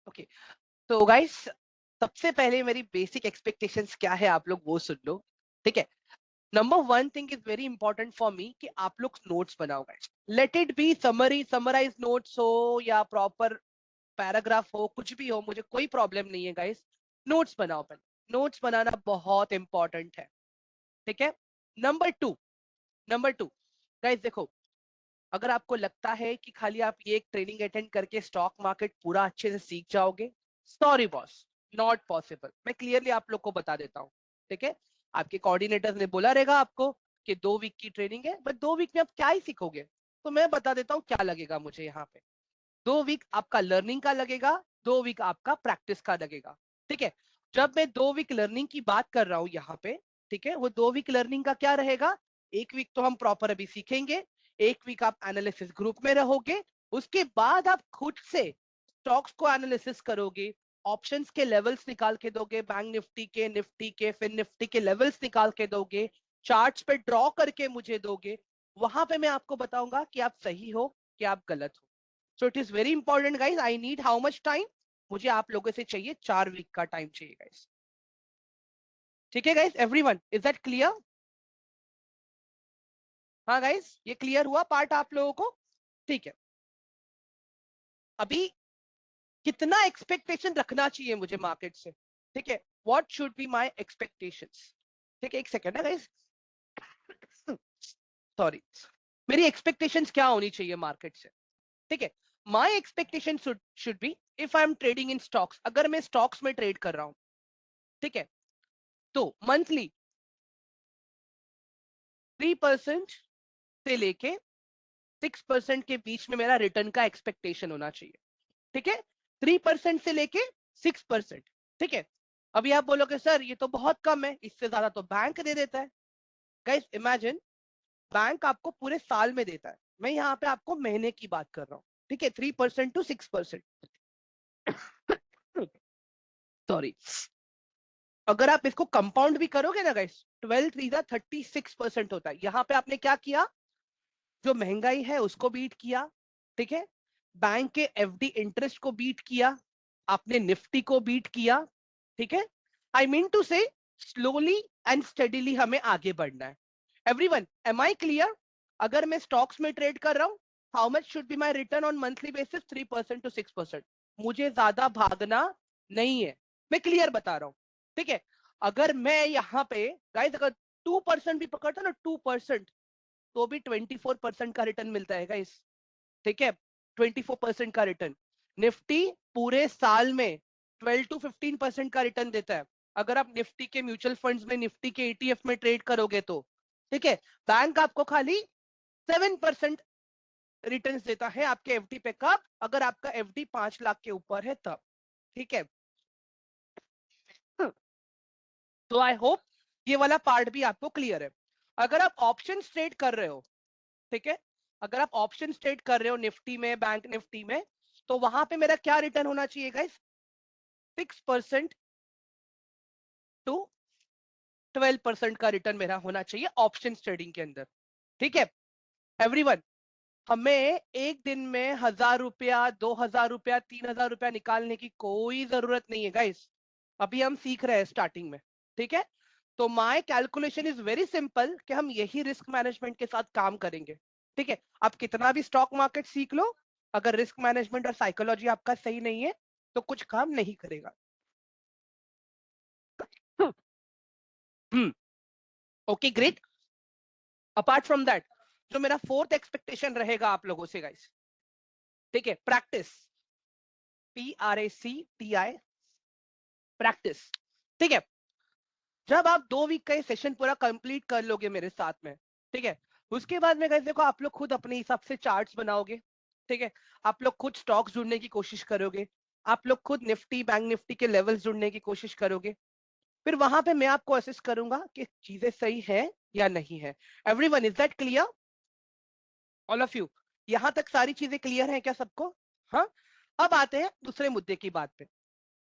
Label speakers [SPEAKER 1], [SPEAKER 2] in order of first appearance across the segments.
[SPEAKER 1] Okay, तो guys सबसे पहले मेरी बेसिक एक्सपेक्टेशंस क्या है आप लोग वो सुन लो। ठीक है, number one thing is very important for me कि आप लोग नोट्स बनाओ guys. Let it be summary, summarise notes हो या प्रॉपर पैराग्राफ हो, कुछ भी हो, मुझे कोई प्रॉब्लम नहीं है गाइस। नोट्स बनाओ पहले, नोट्स बनाना बहुत इंपॉर्टेंट है। ठीक है, नंबर टू गाइस देखो, अगर आपको लगता है कि खाली आप ये एक ट्रेनिंग अटेंड करके स्टॉक मार्केट पूरा अच्छे से सीख जाओगे, सॉरी बॉस, नॉट पॉसिबल। मैं क्लियरली आप लोग को बता देता हूँ। ठीक है, आपके कोऑर्डिनेटर ने बोला रहेगा आपको कि 2 वीक की ट्रेनिंग है, बट 2 वीक में आप क्या ही सीखोगे। तो मैं बता देता हूँ क्या लगेगा मुझे यहाँ पे। 2 वीक आपका लर्निंग का लगेगा, 2 वीक आपका प्रैक्टिस का लगेगा। ठीक है, जब मैं 2 वीक लर्निंग की बात कर रहा हूँ यहाँ पे, ठीक है, वो 2 वीक लर्निंग का क्या रहेगा। 1 वीक तो हम प्रॉपर अभी सीखेंगे, 1 वीक आप एनालिसिस ग्रुप में रहोगे, उसके बाद आप खुद से स्टॉक्स को एनालिसिस करोगे, ऑप्शंस के लेवल्स निकाल के दोगे, बैंक निफ्टी के फिर निफ्टी के लेवल्स निकाल के दोगे, चार्ट्स पे ड्रॉ करके मुझे दोगे। वहां पे मैं आपको बताऊंगा कि आप सही हो कि आप गलत हो। So it is very important guys, I need how much time, मुझे आप लोगों से चाहिए 4 वीक का टाइम चाहिए गाइस। ठीक है guys, everyone is that clear? हाँ गाइस, ये क्लियर हुआ पार्ट आप लोगों को? ठीक है, अभी कितना एक्सपेक्टेशन रखना चाहिए मुझे मार्केट से? ठीक है, what should be my expectations? ठीक है, एक सेकेंड है गाइस, सॉरी। मेरी एक्सपेक्टेशंस क्या होनी चाहिए मार्केट से? ठीक है, my expectation should be, if I am trading in stocks, अगर मैं स्टॉक्स में ट्रेड कर रहा हूं, ठीक है, तो मंथली 3% से लेके 6% के बीच में मेरा रिटर्न का एक्सपेक्टेशन होना चाहिए। ठीक है, 3% से लेके 6%। ठीक है, अभी आप बोलोगे सर ये तो बहुत कम है, इससे ज्यादा तो बैंक दे देता है। गाइस इमेजिन, बैंक आपको पूरे साल में देता है, मैं यहाँ पे आपको महीने की बात कर रहा हूँ। ठीक है, 3% to 6%। सॉरी, अगर आप इसको कंपाउंड भी करोगे ना गाइस, 12 3 36% होता है। यहाँ पे आपने क्या किया, जो महंगाई है उसको बीट किया। ठीक है, बैंक के एफडी इंटरेस्ट को बीट किया, आपने निफ्टी को बीट किया। ठीक है, I mean to say slowly and steadily हमें आगे बढ़ना है। Everyone, am I clear? अगर मैं स्टॉक्स में ट्रेड कर रहा हूं, how much should be my return on monthly basis? 3% to 6%। मुझे ज्यादा भागना नहीं है, मैं क्लियर बता रहा हूं। ठीक है, अगर मैं यहाँ पे गाइस अगर 2% भी पकड़ता ना, 2%, तो भी 24% का रिटर्न मिलता है गाइस। ठीक है, 24% का रिटर्न। निफ्टी पूरे साल में 12 to 15% का रिटर्न देता है, अगर आप निफ्टी के म्यूचुअल फंड्स में, निफ्टी के ईटीएफ में ट्रेड करोगे तो। ठीक है, बैंक आपको खाली 7% रिटर्न देता है आपके एफडी पे, कब? अगर आपका एफडी 5 लाख के ऊपर है तब। ठीक है, तो आई होप ये वाला पार्ट भी आपको क्लियर है। अगर आप ऑप्शन ट्रेड कर रहे हो, ठीक है, अगर आप ऑप्शन ट्रेड कर रहे हो निफ्टी में, बैंक निफ्टी में, तो वहां पे मेरा क्या रिटर्न होना चाहिए गाइस? 6% to 12% का रिटर्न मेरा होना चाहिए ऑप्शन ट्रेडिंग के अंदर। ठीक है, एवरीवन, हमें एक दिन में 1,000 रुपया, 2,000 रुपया, 3,000 रुपया निकालने की कोई जरूरत नहीं है गाइस। अभी हम सीख रहे हैं स्टार्टिंग में। ठीक है, तो my calculation is very simple कि हम यही रिस्क मैनेजमेंट के साथ काम करेंगे। ठीक है, आप कितना भी स्टॉक मार्केट सीख लो, अगर रिस्क मैनेजमेंट और साइकोलॉजी आपका सही नहीं है तो कुछ काम नहीं करेगा। Okay great, apart from that, जो मेरा फोर्थ एक्सपेक्टेशन रहेगा आप लोगों से गाइस, ठीक है, प्रैक्टिस, PRACTI, प्रैक्टिस। ठीक है, जब आप 2 वीक का ये सेशन पूरा कंप्लीट कर लोगे मेरे साथ में, ठीक है, उसके बाद में गाइस देखो, आप लोग खुद अपने हिसाब से चार्ट्स बनाओगे। ठीक है, आप लोग खुद स्टॉक्स जुड़ने की कोशिश करोगे, आप लोग खुद निफ्टी, बैंक निफ्टी के लेवल्स जुड़ने की कोशिश करोगे। फिर वहां पे मैं आपको असिस्ट करूंगा कि चीजें सही है या नहीं है। Everyone, is that clear? All of you, यहां तक सारी चीजें क्लियर है क्या सबको? हाँ, अब आते हैं दूसरे मुद्दे की बात पे।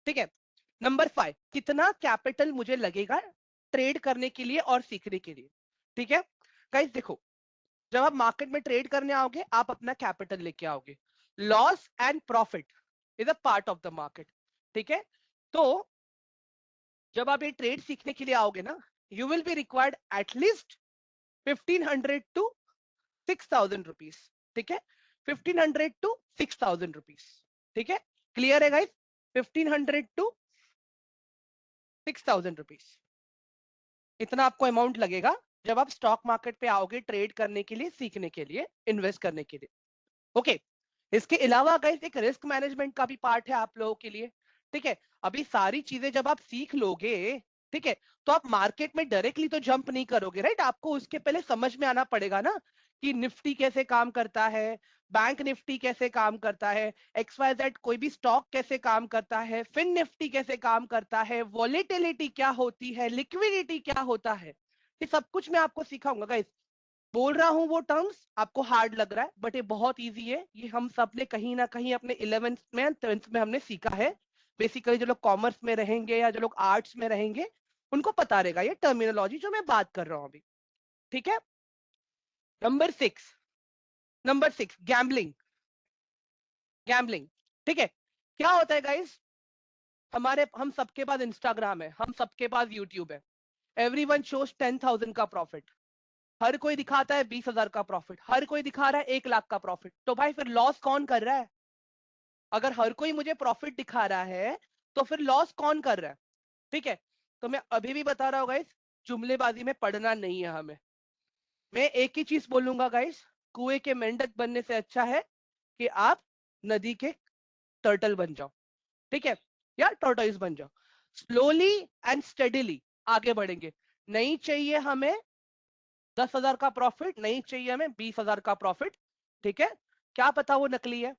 [SPEAKER 1] ठीक है, नंबर 5, कितना कैपिटल मुझे लगेगा ट्रेड करने के लिए और सीखने के लिए? ठीक है गाइस देखो, जब आप मार्केट में ट्रेड करने आओगे, आप अपना कैपिटल लेके आओगे। Loss and profit, is a part of the market. ठीक है, तो जब आप ये ट्रेड सीखने के लिए आओगे ना, you will be required at least 1500 to 6000 rupees. ठीक है, 1500 टू 6000 रुपीज। ठीक है, क्लियर है गाइस? 1500 टू 6000 रुपीज, इतना आपको अमाउंट लगेगा जब आप स्टॉक मार्केट पे आओगे ट्रेड करने के लिए, सीखने के लिए, इन्वेस्ट करने के लिए। ओके, इसके अलावा गाइस एक रिस्क मैनेजमेंट का भी पार्ट है आप लोगों के लिए। ठीक है, अभी सारी चीजें जब आप सीख लोगे, ठीक है, तो आप मार्केट में डायरेक्टली तो जंप नहीं करोगे, राइट? आपको उसके पहले समझ में आना पड़ेगा ना कि निफ्टी कैसे काम करता है, बैंक निफ्टी कैसे काम करता है, XYZ कोई भी स्टॉक कैसे काम करता है, फिन निफ्टी कैसे काम करता है, वॉलेटिलिटी क्या होती है, लिक्विडिटी क्या होता है, ये सब कुछ मैं आपको सिखाऊंगा गाइस। बोल रहा हूं वो टर्म्स आपको हार्ड लग रहा है, बट ये बहुत इजी है। ये हम सब ने कहीं ना कहीं अपने 11th में 10th में हमने सीखा है। बेसिकली जो लोग कॉमर्स में रहेंगे या जो लोग आर्ट्स में रहेंगे उनको पता रहेगा ये टर्मिनोलॉजी जो मैं बात कर रहा हूं अभी। ठीक है, नंबर 6 गैम्बलिंग। गैम्बलिंग, ठीक है, क्या होता है गाइस? हम सबके पास इंस्टाग्राम है, हम सबके पास यूट्यूब है। एवरीवन शोज 10,000 का प्रॉफिट, हर कोई दिखाता है 20,000 का प्रॉफिट, हर कोई दिखा रहा है 1 लाख का प्रॉफिट। तो भाई फिर लॉस कौन कर रहा है? अगर हर कोई मुझे प्रॉफिट दिखा रहा है तो फिर लॉस कौन कर रहा है? ठीक है, तो मैं अभी भी बता रहा हूँ गाइस, जुमलेबाजी में पढ़ना नहीं है हमें। मैं एक ही चीज बोलूंगा गाइस, कुएं के मेंढक बनने से अच्छा है कि आप नदी के टर्टल बन जाओ। ठीक है, या टॉर्टोइस बन जाओ। स्लोली एंड स्टेडिली आगे बढ़ेंगे। नहीं चाहिए हमें 10,000 का प्रॉफिट, नहीं चाहिए हमें 20,000 का प्रॉफिट। ठीक है, क्या पता वो नकली है।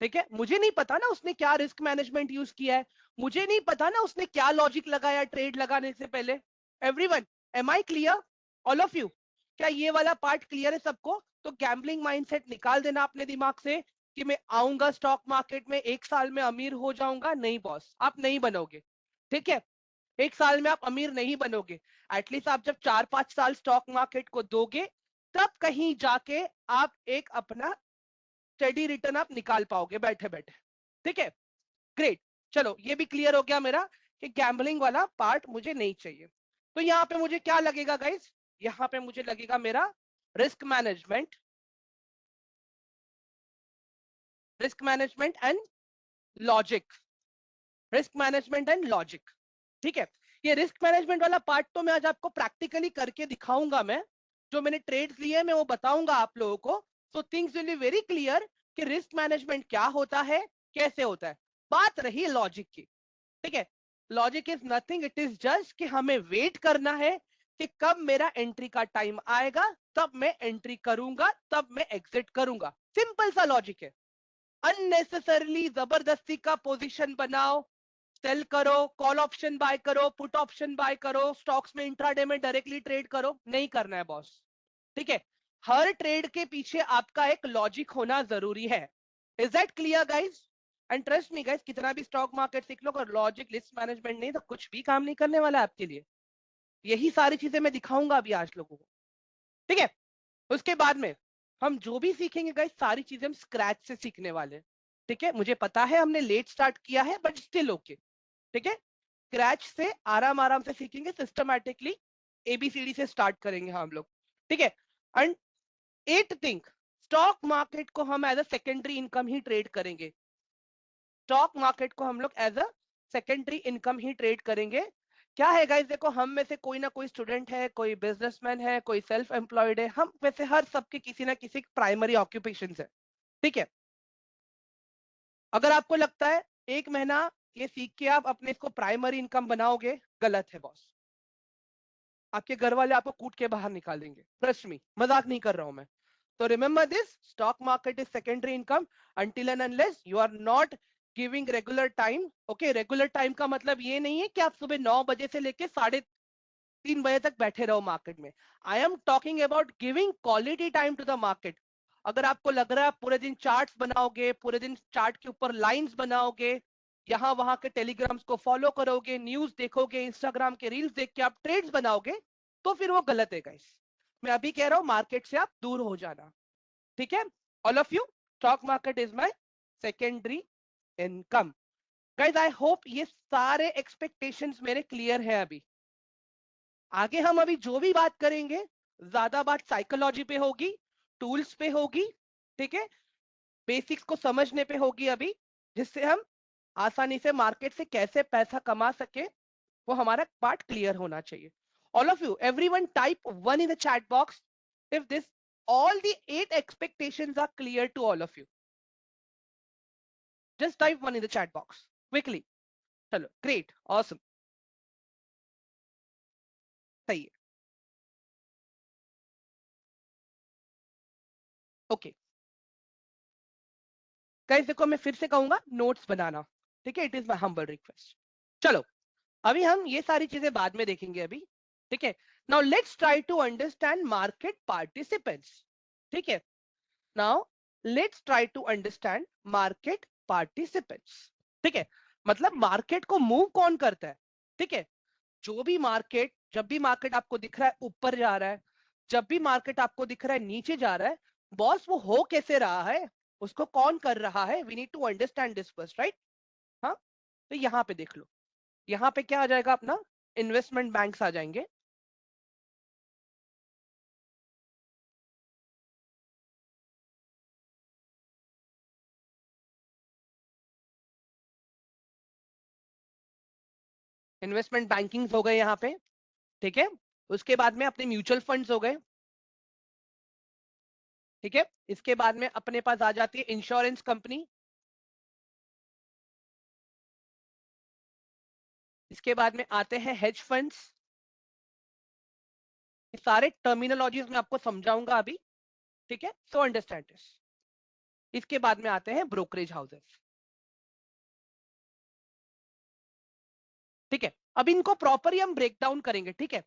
[SPEAKER 1] ठीक है, मुझे नहीं पता ना उसने क्या रिस्क मैनेजमेंट यूज किया है, मुझे नहीं पता ना उसने क्या लॉजिक लगाया ट्रेड लगाने से पहले। Everyone, am I clear? All of you, क्या ये वाला पार्ट क्लियर है सबको? तो गैम्बलिंग माइंडसेट निकाल देना अपने दिमाग से कि मैं आऊंगा स्टॉक मार्केट में 1 साल में अमीर हो जाऊंगा। नहीं बॉस, आप नहीं बनोगे। ठीक है, 1 साल में आप अमीर नहीं बनोगे। एटलीस्ट आप जब 4-5 साल स्टॉक मार्केट को दोगे, तब कहीं जाके आप एक अपना स्टेडी रिटर्न आप निकाल पाओगे बैठे बैठे। ठीक है, ग्रेट। चलो ये भी क्लियर हो गया मेरा कि गैम्बलिंग वाला पार्ट मुझे नहीं चाहिए। तो यहाँ पे मुझे क्या लगेगा गाइस? यहाँ पे मुझे लगेगा मेरा risk management, risk management and logic, risk management and logic. ठीक है, ये रिस्क मैनेजमेंट वाला पार्ट तो मैं आज आपको प्रैक्टिकली करके दिखाऊंगा। मैं जो मैंने ट्रेड्स लिए हैं मैं वो बताऊंगा आप लोगों को। So things will be very clear कि रिस्क मैनेजमेंट क्या होता है, कैसे होता है। बात रही लॉजिक की, ठीक है, logic is nothing, it is just कि हमें वेट करना है कि कब मेरा एंट्री का टाइम आएगा, तब मैं एंट्री करूंगा, तब मैं एग्जिट करूंगा। सिंपल सा लॉजिक है। अननेसेसरली जबरदस्ती का पोजीशन बनाओ, सेल करो, कॉल ऑप्शन बाय करो, पुट ऑप्शन बाय करो, स्टॉक्स में इंट्राडे में डायरेक्टली ट्रेड करो, नहीं करना है बॉस। ठीक है, हर ट्रेड के पीछे आपका एक लॉजिक होना जरूरी है। Is that clear guys? And trust me guys, कितना भी स्टॉक मार्केट सीख लो, अगर लॉजिक लिस्ट मैनेजमेंट नहीं तो कुछ भी काम नहीं करने वाला आपके लिए। यही सारी चीजें मैं दिखाऊंगा अभी आज लोगों को। ठीक है, उसके बाद में हम जो भी सीखेंगे गाइस, सारी चीजें हम स्क्रैच से सीखने वाले हैं। ठीक है, मुझे पता है हमने लेट स्टार्ट किया है, बट स्टिल ओके। ठीक है, स्क्रैच से आराम आराम से सीखेंगे, सिस्टमैटिकली एबीसीडी से स्टार्ट करेंगे हम लोग। ठीक है, and at think, stock market को हम एज अ सेकेंडरी इनकम ही ट्रेड करेंगे। स्टॉक मार्केट को हम लोग एज अ सेकेंडरी इनकम ही ट्रेड करेंगे। क्या है गाइस, देखो हम में से कोई ना कोई स्टूडेंट है, कोई बिजनेसमैन है, कोई सेल्फ एम्प्लॉयड है, हम में से हर सबके किसी ना किसी प्राइमरी ऑक्यूपेशन है। ठीक है, अगर आपको लगता है 1 महीना ये सीख के आप अपने इसको प्राइमरी इनकम बनाओगे, गलत है बॉस। आपके घर वाले आपको कूट के बाहर निकाल देंगे, ट्रस्ट मी, मजाक नहीं कर रहा हूं मैं। तो remember this, stock market is secondary income until and unless you are not giving regular time. Okay, regular time का मतलब ये नहीं है कि आप सुबह 9 बजे से लेके 3:30 बजे तक बैठे रहो मार्केट में। I am talking about giving quality time to the market. अगर आपको लग रहा है आप पूरे दिन चार्ट्स बनाओगे, पूरे दिन चार्ट के ऊपर लाइंस बनाओगे, यहाँ वहां के टेलीग्राम्स को फॉलो करोगे, न्यूज देखोगे, इंस्टाग्राम के रील्स देख के आप ट्रेड्स बनाओगे, तो फिर वो गलत है गाइस। मैं अभी कह रहा हूँ मार्केट से आप दूर हो जाना। ठीक है, all of you, stock market is my secondary income. Guys I hope ये सारे एक्सपेक्टेशंस मेरे क्लियर है। अभी आगे हम अभी जो भी बात करेंगे, ज्यादा बात साइकोलॉजी पे होगी, टूल्स पे होगी, ठीक है, बेसिक्स को समझने पे होगी अभी, जिससे हम आसानी से मार्केट से कैसे पैसा कमा सके, वो हमारा पार्ट क्लियर होना चाहिए। All of you, everyone type 1 in the chat box if this all the 8 expectations are clear to all of you. Just type 1 in the chat box quickly. चलो, great, awesome, सही है। Okay guys, देखो मैं फिर से कहूंगा notes बनाना, ठीक है, it is my humble request. चलो अभी हम ये सारी चीजें बाद में देखेंगे अभी, ठीक है। Now let's try to understand market participants, ठीक है। Now let's try to understand market participants, ठीक है। मतलब मार्केट को मूव कौन करता है, ठीक है। जो भी मार्केट, जब भी मार्केट आपको दिख रहा है ऊपर जा रहा है, जब भी मार्केट आपको दिख रहा है नीचे जा रहा है, बॉस वो हो कैसे रहा है, उसको कौन कर रहा है, we need to understand this first, right. हाँ, तो यहाँ पे देख लो, यहाँ पे क्या आ जाएगा अपना, इन्वेस्टमेंट बैंक्स आ जाएंगे, इन्वेस्टमेंट बैंकिंग हो गए यहाँ पे, ठीक है। उसके बाद में अपने म्यूचुअल फंड्स हो गए, ठीक है। इसके बाद में अपने पास आ जाती है इंश्योरेंस कंपनी, इसके बाद में आते हैं हेज फंड्स। सारे टर्मिनोलॉजीज में आपको समझाऊंगा अभी, ठीक है, सो अंडरस्टैंड दिस। इसके बाद में आते हैं ब्रोकरेज हाउसेस, ठीक है। अब इनको प्रॉपरली हम ब्रेक डाउन करेंगे, ठीक है।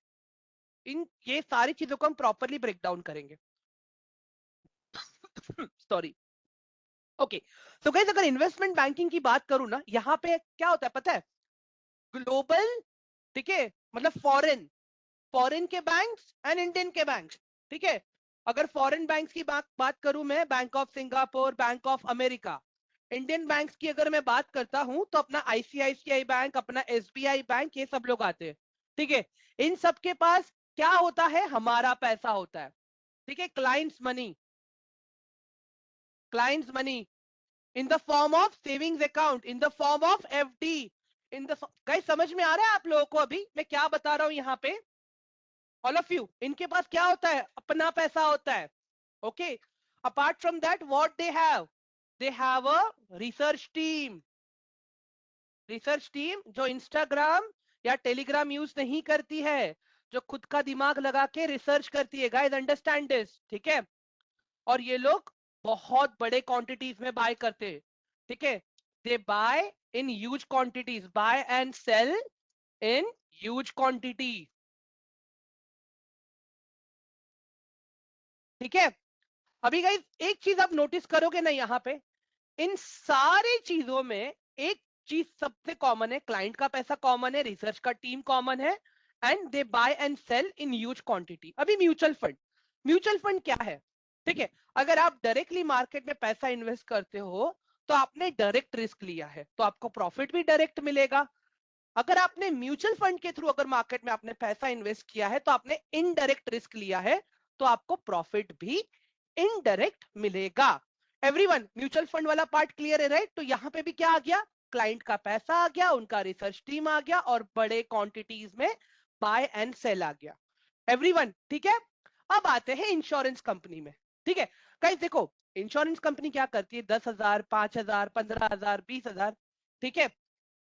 [SPEAKER 1] इन ये सारी चीजों को हम प्रॉपरली ब्रेक डाउन करेंगे। सॉरी। ओके, तो गाइस अगर इन्वेस्टमेंट बैंकिंग की बात करूं ना, यहाँ पे क्या होता है पता है, ग्लोबल, ठीक है, मतलब फॉरेन, फॉरेन के बैंक्स एंड इंडियन के बैंक्स, ठीक है। अगर फॉरेन बैंक्स की बात करूं मैं, bank of Singapore, bank of America. Indian banks की अगर मैं बात करता हूं तो अपना आईसीआईसीआई बैंक, अपना एसबीआई बैंक, ये सब लोग आते हैं, ठीक है। इन सब के पास क्या होता है, हमारा पैसा होता है, ठीक है, clients money, clients money in the form of savings account, in the form of FD, in the, guys समझ में आ रहा है आप लोगों को अभी मैं क्या बता रहा हूं यहाँ पे, ऑल ऑफ यू, इनके पास क्या होता है, अपना पैसा होता है, okay. Apart from that what they have a research team, research team जो इंस्टाग्राम या टेलीग्राम यूज नहीं करती है, जो खुद का दिमाग लगा के रिसर्च करती है, गाइस अंडरस्टैंड दिस, ठीक है। और ये लोग बहुत बड़े क्वांटिटीज में बाय करते हैं, ठीक है। They buy in huge quantities, buy and sell in huge quantity, ठीक है। अभी गाइस एक चीज आप नोटिस करोगे ना यहाँ पे, इन सारी चीजों में एक चीज सबसे कॉमन है, क्लाइंट का पैसा कॉमन है, रिसर्च का टीम कॉमन है, and they buy and sell in huge quantity. अभी म्यूचुअल फंड, म्यूचुअल फंड क्या है, ठीक है। अगर आप डायरेक्टली मार्केट में पैसा इन्वेस्ट करते हो तो आपने डायरेक्ट रिस्क लिया है, तो आपको प्रॉफिट भी डायरेक्ट मिलेगा। अगर आपने म्यूचुअल फंड के थ्रू अगर मार्केट में आपने पैसा इन्वेस्ट किया है तो आपने इनडायरेक्ट रिस्क लिया है, तो आपको प्रॉफिट भी इनडायरेक्ट मिलेगा। एवरीवन, म्यूचुअल फंड वाला पार्ट क्लियर है, राइट। तो यहाँ पे भी क्या आ गया, क्लाइंट का पैसा आ गया, उनका रिसर्च टीम आ गया, और बड़े क्वांटिटीज में बाय एंड सेल आ गया। एवरीवन ठीक है। अब आते हैं इंश्योरेंस कंपनी में, ठीक है। गाइस देखो, इंश्योरेंस कंपनी क्या करती है, 10,000, 5,000, 15,000, 20,000, ठीक है,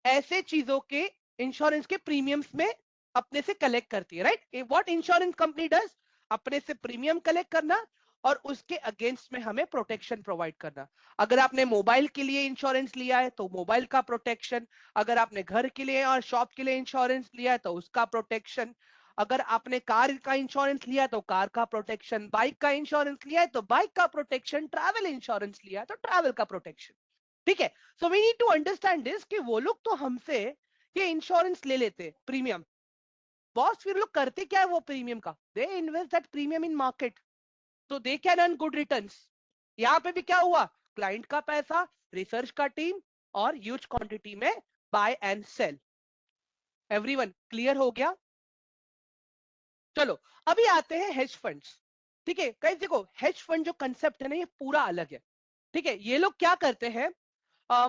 [SPEAKER 1] ऐसे चीजों के इंश्योरेंस के प्रीमियम्स में अपने से कलेक्ट करती है, right. What insurance company does, अपने से प्रीमियम कलेक्ट करना और उसके अगेंस्ट में हमें प्रोटेक्शन प्रोवाइड करना। अगर आपने मोबाइल के लिए इंश्योरेंस लिया है तो मोबाइल का प्रोटेक्शन, अगर आपने घर के लिए और शॉप के लिए इंश्योरेंस लिया है तो उसका प्रोटेक्शन, अगर आपने कार का इंश्योरेंस लिया है तो कार का प्रोटेक्शन, बाइक का इंश्योरेंस लिया है तो बाइक का प्रोटेक्शन, ट्रैवल इंश्योरेंस लिया है तो ट्रैवल का प्रोटेक्शन, ठीक है। So we need to understand this कि वो लोग तो हमसे ये इंश्योरेंस ले लेते प्रीमियम, बॉस फिर लोग करते क्या है वो प्रीमियम का, they invest that premium in market, तो they can earn good returns. यहाँ पे भी क्या हुआ, क्लाइंट का पैसा, रिसर्च का टीम, और ह्यूज क्वांटिटी में buy and sell. Everyone clear हो गया? चलो अभी आते हैं हेज फंड्स। ठीक है गाइस, देखो हेज फंड जो कंसेप्ट है ना ये पूरा अलग है। ठीक है, ये लोग क्या करते हैं,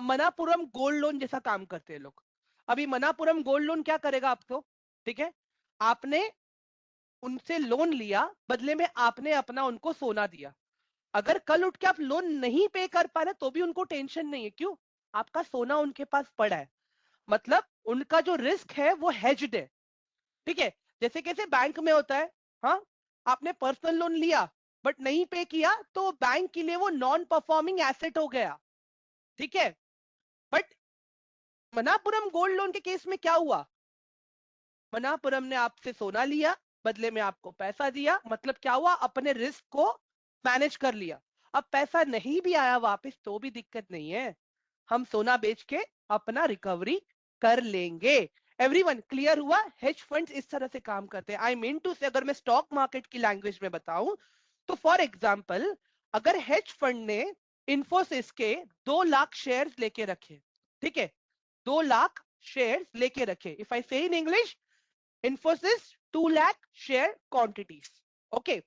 [SPEAKER 1] मनापुरम गोल्ड लोन जैसा काम करते हैं लोग। अभी मनापुरम गोल्ड लोन क्या करेगा आपको, ठीक है, आपने उनसे लोन लिया, बदले में आपने अपना उनको सोना दिया। अगर कल उठ के आप लोन नहीं पे कर पा रहे तो भी उनको टेंशन नहीं है, क्यों? आपका सोना उनके पास पड़ा है। मतलब उनका जो रिस्क है वो हेज्ड है। ठीक है, जैसे कैसे बैंक में होता है, हाँ, आपने पर्सनल लोन लिया बट नहीं पे किया तो बैंक के लिए वो नॉन परफॉर्मिंग एसेट हो गया। ठीक है, बट मनापुरम गोल्ड लोन के केस में क्या हुआ, मनापुरम ने आपसे सोना लिया, बदले में आपको पैसा दिया, मतलब क्या हुआ, अपने रिस्क को मैनेज कर लिया। अब पैसा नहीं भी आया वापस तो भी दिक्कत नहीं है, हम सोना बेच के अपना रिकवरी कर लेंगे। एवरीवन क्लियर हुआ? हेज फंड्स इस तरह से काम करते हैं। आई मीन टू से, अगर मैं स्टॉक मार्केट की लैंग्वेज में बताऊं तो फॉर एग्जांपल, अगर हेज फंड ने इन्फोसिस के 2 लाख शेयर्स लेके रखे, ठीक है, 2 लाख शेयर्स लेके रखे, इफ आई से in English, Infosys 2 lakh share quantities. Okay,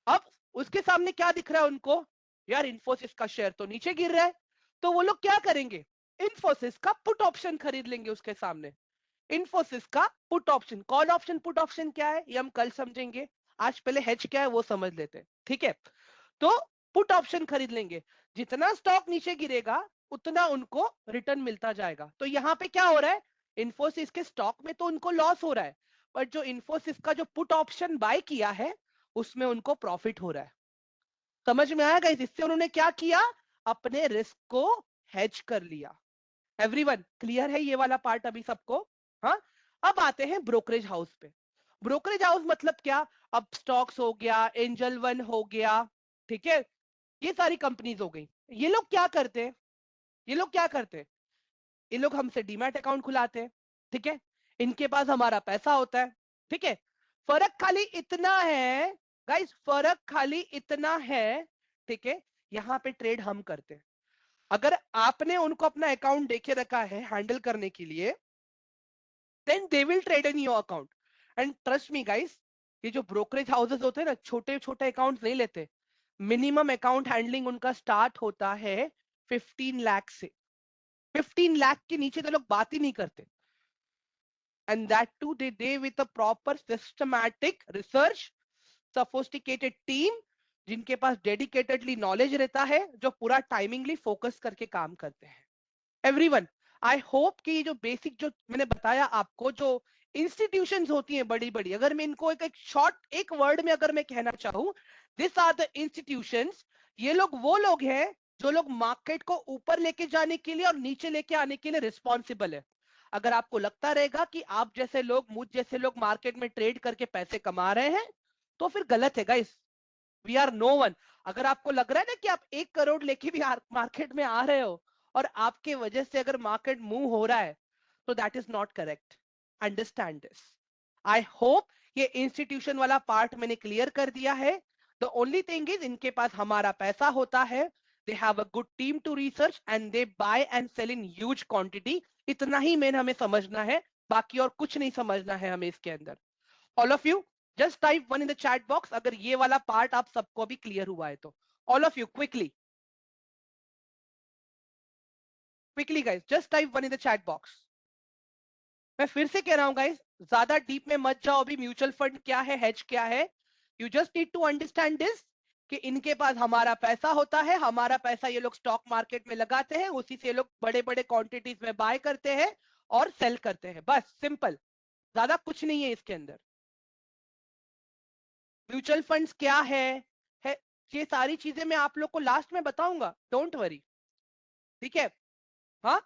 [SPEAKER 1] अब उसके सामने क्या दिख रहा है उनको, यार इन्फोसिस का शेयर तो नीचे गिर रहा है, तो वो लोग क्या करेंगे, इन्फोसिस का पुट ऑप्शन खरीद लेंगे उसके सामने। इन्फोसिस का put option, call option put option क्या है ये हम कल समझेंगे, आज पहले हेज क्या है वो समझ लेते हैं। ठीक है, तो पुट ऑप्शन खरीद लेंगे, जितना स्टॉक नीचे गिरेगा उतना उनको रिटर्न मिलता जाएगा। तो यहाँ पे क्या हो रहा है, इन्फोसिस के स्टॉक में तो उनको लॉस हो रहा है, पर जो इन्फोसिस का जो पुट ऑप्शन बाय किया है उसमें उनको प्रॉफिट हो रहा है। समझ में आया गाइस? इससे उन्होंने क्या किया, अपने रिस्क को हेज कर लिया। एवरीवन क्लियर है ये वाला पार्ट अभी सबको? हाँ, अब आते हैं ब्रोकरेज हाउस पे। ब्रोकरेज हाउस मतलब क्या, अब स्टॉक्स हो गया, एंजल वन हो गया, ठीक है, ये सारी कंपनीज हो गई। ये लोग क्या करते हैं, ये लोग क्या करते हैं, ये लोग हमसे डीमैट अकाउंट खुलाते हैं। ठीक है, इनके पास हमारा पैसा होता है। ठीक है, फर्क खाली इतना है गाइस, फर्क खाली इतना है, ठीक है, यहाँ पे ट्रेड हम करते हैं। अगर आपने उनको अपना अकाउंट देके रखा है हैंडल करने के लिए, then they will trade in your account. And trust me guys, ये जो ब्रोकरेज हाउसेस होते हैं ना, छोटे छोटे अकाउंट नहीं लेते। मिनिमम अकाउंट हैंडलिंग उनका स्टार्ट होता है 15 लाख से। 15 लाख के नीचे तो लोग बात ही नहीं करते। And that too they day with a proper systematic research, sophisticated team, जिनके पास डेडिकेटेडली नॉलेज रहता है, जो पूरा टाइमिंगली फोकस करके काम करते हैं। एवरीवन आई होप कि ये जो बेसिक जो मैंने बताया आपको, जो इंस्टीट्यूशंस होती हैं बड़ी बड़ी, अगर मैं इनको एक शॉर्ट एक वर्ड में अगर मैं कहना चाहूं, दिस आर द इंस्टीट्यूशंस। ये लोग वो लोग हैं जो लोग मार्केट को ऊपर लेके जाने के लिए और नीचे लेके आने के लिए रिस्पॉन्सिबल है। अगर आपको लगता रहेगा कि आप जैसे लोग, मुझ जैसे लोग मार्केट में ट्रेड करके पैसे कमा रहे हैं, तो फिर गलत है guys. We are no one. अगर आपको लग रहा है ना कि आप 1 करोड़ लेके भी मार्केट में आ रहे हो और आपके वजह से अगर मार्केट मूव हो रहा है, तो that is not correct. Understand this. I hope ये इंस्टीट्यूशन वाला पार्ट मैंने क्लियर कर दिया है। द ओनली थिंग इज, इनके पास हमारा पैसा होता है, they have a good team to research and they buy and sell in huge quantity. इतना ही मेन हमें समझना है, बाकी और कुछ नहीं समझना है हमें इसके अंदर। All of you just type 1 in the chat box अगर ये वाला पार्ट आप सबको भी क्लियर हुआ है तो। All of you quickly, quickly guys, just type 1 in the chat box. मैं फिर से कह रहा हूं गाइस, ज्यादा डीप में मत जाओ अभी, म्यूचुअल फंड क्या है, हेज क्या है। You just need to understand this, कि इनके पास हमारा पैसा होता है, हमारा पैसा ये लोग स्टॉक मार्केट में लगाते हैं, उसी से लोग बड़े बड़े क्वांटिटीज में बाय करते हैं और सेल करते हैं, बस सिंपल। ज्यादा कुछ नहीं है इसके अंदर। म्यूचुअल फंड्स क्या है, ये सारी चीजें मैं आप लोग को लास्ट में बताऊंगा, डोंट वरी। ठीक है, हाँ,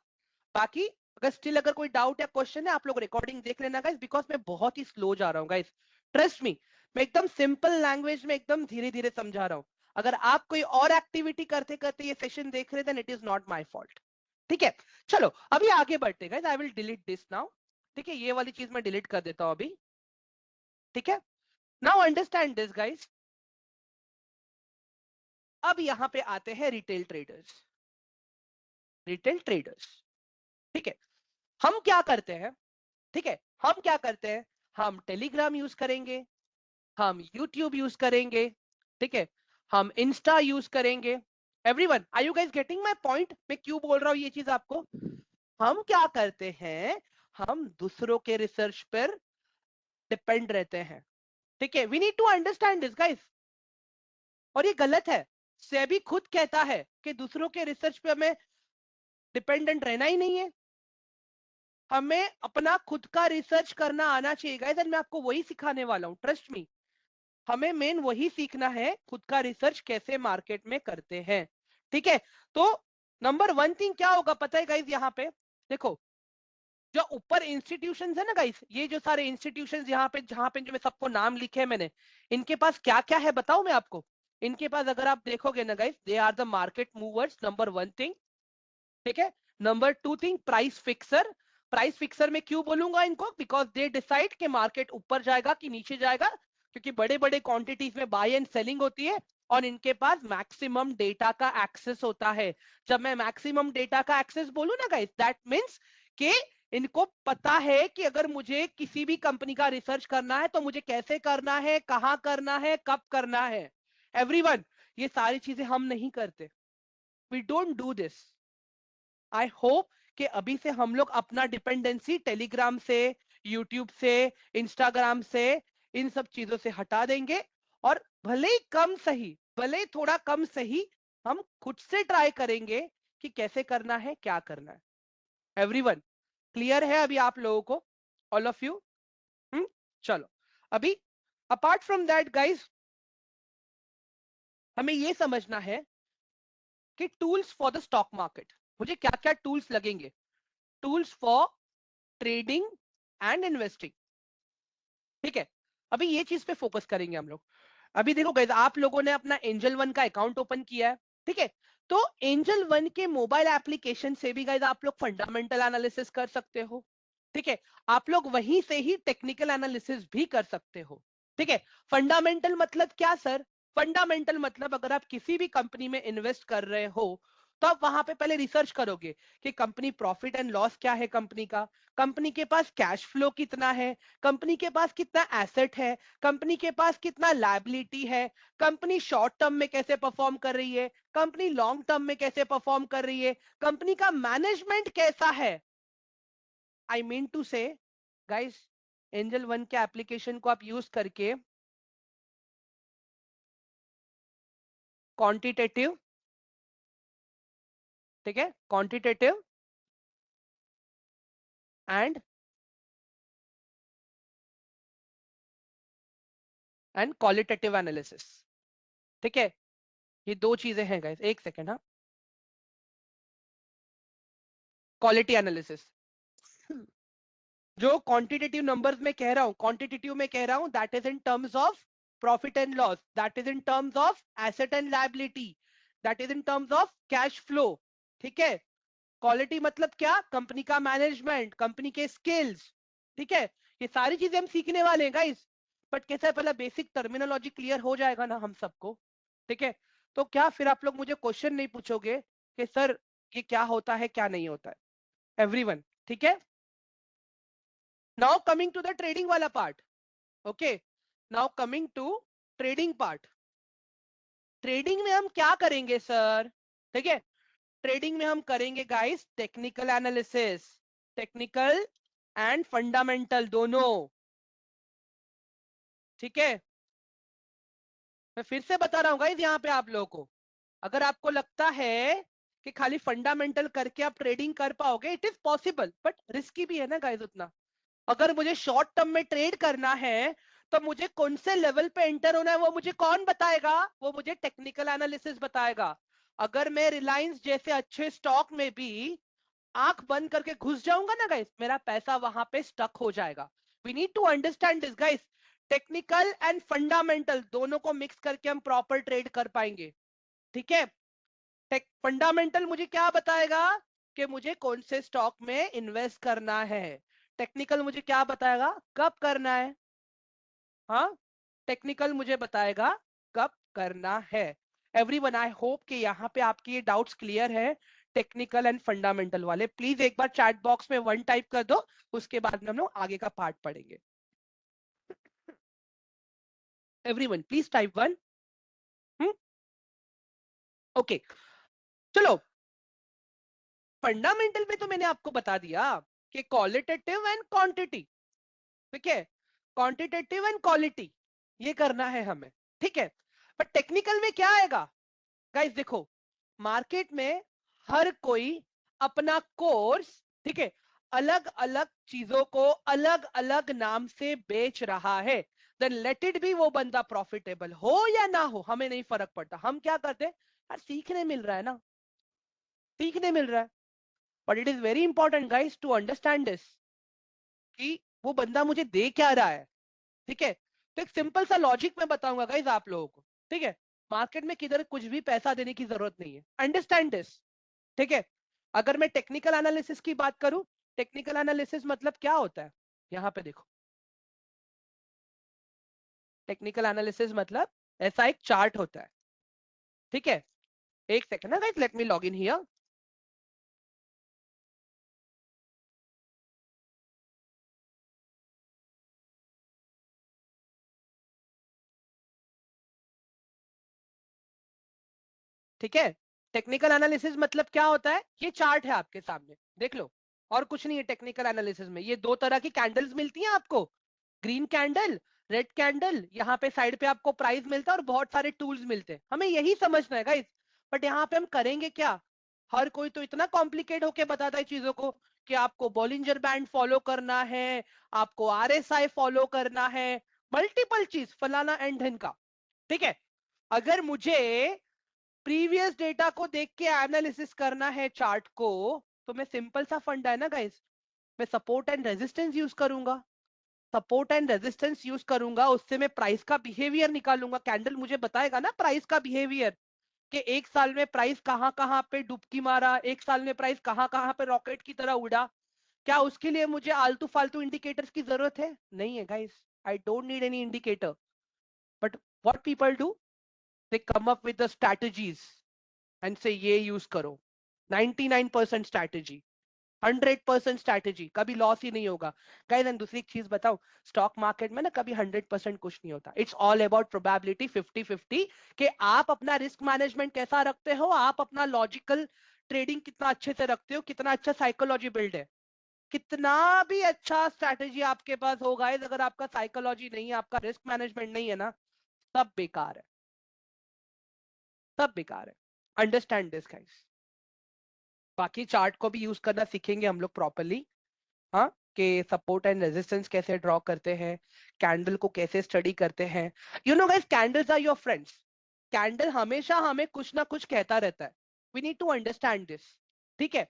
[SPEAKER 1] बाकी अगर स्टिल अगर कोई डाउट या क्वेश्चन है, आप लोग रिकॉर्डिंग देख लेना गाइस, बिकॉज मैं बहुत ही स्लो जा रहा हूँ गाइस, ट्रस्ट मी। मैं एकदम सिंपल लैंग्वेज में एकदम धीरे धीरे समझा रहा हूँ। अगर आप कोई और एक्टिविटी करते करते ये सेशन देख रहे, then it is not my fault. ठीक है, चलो अभी आगे बढ़ते guys, I will delete this now. ठीक है, ये वाली चीज मैं डिलीट कर देता हूँ अभी। ठीक है, नाउ अंडरस्टैंड दिस गाइस। अब यहां पे आते हैं रिटेल ट्रेडर्स। Retail traders. ठीक है, हम क्या करते हैं, ठीक है, हम क्या करते हैं, हम टेलीग्राम यूज करेंगे, हम यूट्यूब यूज करेंगे, ठीक है, हम इंस्टा यूज करेंगे। Everyone, are you guys getting my point? मैं क्यों बोल रहा हूं ये चीज आपको? हम क्या करते हैं, हम दूसरों के रिसर्च पर डिपेंड रहते हैं। ठीक है, we need to understand this guys. और ये गलत है। सेबी खुद कहता है कि दूसरों के रिसर्च पे हमें डिपेंडेंट रहना ही नहीं है, हमें अपना खुद का रिसर्च करना आना चाहिए गाइस। मैं आपको वही सिखाने वाला हूं, ट्रस्ट मी। हमें मेन वही सीखना है, खुद का रिसर्च कैसे मार्केट में करते हैं। ठीक है, तो नंबर वन थिंग क्या होगा पता है गाइस? यहाँ पे देखो, जो ऊपर इंस्टीट्यूशंस है ना गाइस, ये जो सारे इंस्टीट्यूशंस यहाँ पे, जहां पे जो मैं सबको नाम लिखे हैं मैंने, इनके पास क्या क्या है बताऊं मैं आपको? इनके पास अगर आप देखोगे ना guys, they are the market movers, number one thing. ठीक है, number two thing, price fixer. Price fixer में क्यों बोलूंगा इनको? बिकॉज दे डिसाइड कि मार्केट ऊपर जाएगा कि नीचे जाएगा, क्योंकि बड़े बड़े क्वांटिटीज में बाय एंड सेलिंग होती है और इनके पास मैक्सिमम डेटा का एक्सेस होता है। जब मैं मैक्सिमम डेटा का एक्सेस बोलूं ना गाइस, दैट मींस कि इनको पता है कि अगर मुझे किसी भी कंपनी का रिसर्च करना है तो मुझे कैसे करना है, कहां करना है, कब करना है। एवरीवन, ये सारी चीजें हम नहीं करते, we don't do this. I hope कि अभी से हम लोग अपना डिपेंडेंसी टेलीग्राम से, यूट्यूब से, इंस्टाग्राम से, इन सब चीजों से हटा देंगे और भले ही कम सही, भले ही थोड़ा कम सही, हम खुद से ट्राई करेंगे कि कैसे करना है, क्या करना है। एवरीवन, क्लियर है अभी आप लोगों को? All of you? चलो, अभी अपार्ट फ्रॉम दैट गाइस, हमें ये समझना है कि tools for the stock market, मुझे क्या क्या टूल्स लगेंगे। Tools for trading and investing. ठीक है, अभी ये चीज पे फोकस करेंगे हम लोग। अभी देखो गाइस, आप लोगों ने अपना एंजल वन का अकाउंट ओपन किया है, ठीक है, तो एंजल वन के मोबाइल एप्लीकेशन से भी गाइस आप लोग फंडामेंटल एनालिसिस कर सकते हो। ठीक है, आप लोग वहीं से ही टेक्निकल एनालिसिस भी कर सकते हो। ठीक है, फंडामेंटल मतलब क्या सर? फंडामेंटल मतलब अगर आप किसी भी कंपनी में इन्वेस्ट कर रहे हो तो आप वहां पे पहले रिसर्च करोगे कि कंपनी प्रॉफिट एंड लॉस क्या है कंपनी का, कंपनी के पास कैश फ्लो कितना है, कंपनी के पास कितना एसेट है, कंपनी के पास कितना लायबिलिटी है, कंपनी शॉर्ट टर्म में कैसे परफॉर्म कर रही है, कंपनी लॉन्ग टर्म में कैसे परफॉर्म कर रही है, कंपनी का मैनेजमेंट कैसा है। आई मीन टू से गाइस, एंजल वन के एप्लीकेशन को आप यूज करके क्वांटिटेटिव, ठीक है, क्वांटिटेटिव एंड क्वालिटेटिव एनालिसिस, ठीक है, ये दो चीजें हैं गाइस। एक सेकेंड, हाँ, क्वालिटी एनालिसिस, जो क्वांटिटेटिव नंबर्स में कह रहा हूं, क्वांटिटेटिव में कह रहा हूं, that is in terms of profit and loss, that is in terms of asset and liability, that is in terms of cash flow. ठीक है, क्वालिटी मतलब क्या? कंपनी का मैनेजमेंट, कंपनी के स्किल्स। ठीक है, ये सारी चीजें हम सीखने वाले हैं गाइस, बट कैसा है, पहला बेसिक टर्मिनोलॉजी क्लियर हो जाएगा ना हम सबको। ठीक है, तो क्या फिर आप लोग मुझे क्वेश्चन नहीं पूछोगे कि सर ये क्या होता है, क्या नहीं होता है? एवरीवन, ठीक है, now coming to the trading वाला part. Okay, now coming to trading part. Trading में हम क्या करेंगे सर? ठीक है, ट्रेडिंग में हम करेंगे guys technical analysis, technical and fundamental दोनों। ठीक है, मैं फिर से बता रहा हूँ गाइस यहाँ पे आप लोगों को, अगर आपको लगता है कि खाली फंडामेंटल करके आप ट्रेडिंग कर पाओगे, it is possible, but risky भी है ना गाइस उतना। अगर मुझे शॉर्ट टर्म में ट्रेड करना है तो मुझे कौन से लेवल पे एंटर होना है वो मुझे कौन बताएगा? वो मुझे टेक्निकल एनालिसिस बताएगा। अगर मैं रिलायंस जैसे अच्छे स्टॉक में भी आंख बंद करके घुस जाऊंगा ना गाइस, मेरा पैसा वहां पे स्टक हो जाएगा। We need to understand this guys, technical and fundamental दोनों को मिक्स करके हम प्रॉपर ट्रेड कर पाएंगे। ठीक है, फंडामेंटल मुझे क्या बताएगा कि मुझे कौन से स्टॉक में इन्वेस्ट करना है, टेक्निकल मुझे क्या बताएगा कब करना है। हाँ, टेक्निकल मुझे बताएगा कब करना है। एवरीवन, आई होप कि यहाँ पे आपकी ये डाउट्स क्लियर है। टेक्निकल एंड फंडामेंटल वाले, प्लीज एक बार चैट बॉक्स में 1 टाइप कर दो, उसके बाद में हम लोग आगे का पार्ट पढ़ेंगे। Everyone please type 1। ओके, चलो फंडामेंटल में तो मैंने आपको बता दिया कि क्वालिटेटिव एंड क्वांटिटी, ठीक है, क्वांटिटेटिव एंड क्वालिटी, ये करना है हमें, ठीक है। पर टेक्निकल में क्या आएगा गाइस, देखो मार्केट में हर कोई अपना कोर्स, ठीक है, अलग अलग चीजों को अलग अलग नाम से बेच रहा है, देन लेट इट बी, वो बंदा प्रॉफिटेबल हो या ना हो हमें नहीं फर्क पड़ता। हम क्या करते हैं यार, सीखने मिल रहा है ना, सीखने मिल रहा है। But it is very important guys to understand this कि वो बंदा मुझे दे क्या रहा है, ठीक है। तो एक सिंपल सा लॉजिक मैं बताऊंगा गाइस आप लोगों को, ठीक है। मार्केट में किधर कुछ भी पैसा देने की जरूरत नहीं है, अंडरस्टैंड दिस, ठीक है। अगर मैं टेक्निकल एनालिसिस की बात करूं, टेक्निकल एनालिसिस मतलब क्या होता है, यहां पे देखो, टेक्निकल एनालिसिस मतलब ऐसा एक चार्ट होता है, ठीक है। एक सेकंड ना guys, let me log in here. ठीक है, टेक्निकल एनालिसिस मतलब क्या होता है, ये चार्ट है आपके सामने, देख लो। और कुछ नहीं है टेक्निकल एनालिसिस में, ये 2 तरह की कैंडल्स मिलती हैं आपको, ग्रीन कैंडल, रेड कैंडल, यहाँ पे साइड पे आपको प्राइस मिलता है और बहुत सारे टूल्स मिलते हैं, हमें यही समझना है गाइस। बट यहाँ पे हम करेंगे क्या, हर कोई तो इतना कॉम्प्लिकेट होके बताता है चीजों को कि आपको बॉलिंजर बैंड फॉलो करना है, आपको आरएसआई फॉलो करना है, मल्टीपल चीज फलाना एंड ढिन का, ठीक है। अगर मुझे प्रीवियस डेटा को देख के एनालिसिस करना है चार्ट को, तो मैं सिंपल सा फंडा है ना गाइस, मैं सपोर्ट एंड रेजिस्टेंस यूज करूंगा, सपोर्ट एंड रेजिस्टेंस यूज करूंगा, उससे मैं प्राइस का बिहेवियर निकालूंगा, कैंडल मुझे बताएगा ना प्राइस का बिहेवियर, कि एक साल में प्राइस कहां कहां पे डुबकी मारा, एक साल में प्राइस कहां कहां पे रॉकेट की तरह उड़ा। क्या उसके लिए मुझे आलतू फालतू इंडिकेटर्स की जरूरत है, नहीं है guys, I don't need any indicator. But what people do, they come up with the strategies and से ये यूज करो, 99% स्ट्रैटेजी, 100% स्ट्रैटेजी, कभी लॉस ही नहीं होगा गाइस। एंड दूसरी चीज बताओ, स्टॉक मार्केट में ना कभी 100% कुछ नहीं होता, इट्स ऑल अबाउट प्रोबेबिलिटी 50-50, कि आप अपना रिस्क मैनेजमेंट कैसा रखते हो, आप अपना लॉजिकल ट्रेडिंग कितना अच्छे से रखते हो, कितना अच्छा साइकोलॉजी बिल्ड है। कितना भी अच्छा स्ट्रैटेजी आपके पास हो गाइस, अगर आपका साइकोलॉजी नहीं है, आपका रिस्क मैनेजमेंट नहीं है ना, सब बेकार है, सब बेकार है। Understand this guys. बाकी चार्ट को भी यूज करना सीखेंगे हम लोग प्रॉपरली, हाँ, कि सपोर्ट एंड रेजिस्टेंस कैसे ड्रॉ करते हैं, कैंडल को कैसे स्टडी करते हैं। You know guys, candles are your friends, candle हमेशा हमें कुछ ना कुछ कहता रहता है, we need to understand this, ठीक है।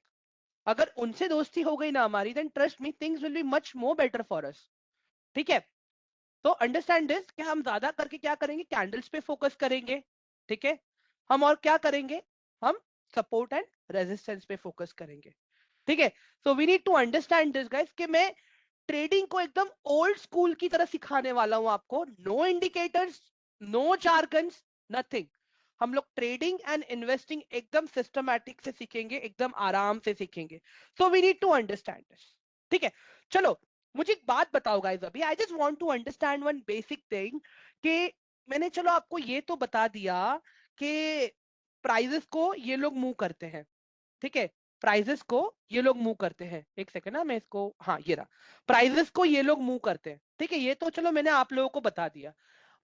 [SPEAKER 1] अगर उनसे दोस्ती हो गई ना हमारी, then trust me things will be much more better for us, ठीक है। तो अंडरस्टैंड दिस कि हम ज्यादा करके क्या करेंगे, कैंडल्स पे फोकस करेंगे, ठीक है। हम और क्या करेंगे, हम सपोर्ट एंड रेजिस्टेंस पे फोकस करेंगे, ठीक है। So we need to understand this guys कि मैं ट्रेडिंग को एकदम ओल्ड स्कूल की तरह सिखाने वाला हूं आपको, no indicators, no jargons, nothing. हम लोग ट्रेडिंग एंड इन्वेस्टिंग एकदम सिस्टमैटिक से सीखेंगे, एकदम आराम से सीखेंगे। So we need to understand this, ठीक है। चलो मुझे एक बात बताओ गाइस, अभी I just want to understand one basic thing, कि मैंने चलो आपको ये तो बता दिया कि प्राइजेस को ये लोग मूव करते हैं, ठीक है, प्राइजेस को ये लोग मूव करते हैं, एक सेकंड ना मैं इसको, हाँ ये रहा, प्राइजेस को ये लोग मूव करते हैं, ठीक है, ये तो चलो मैंने आप लोगों को बता दिया।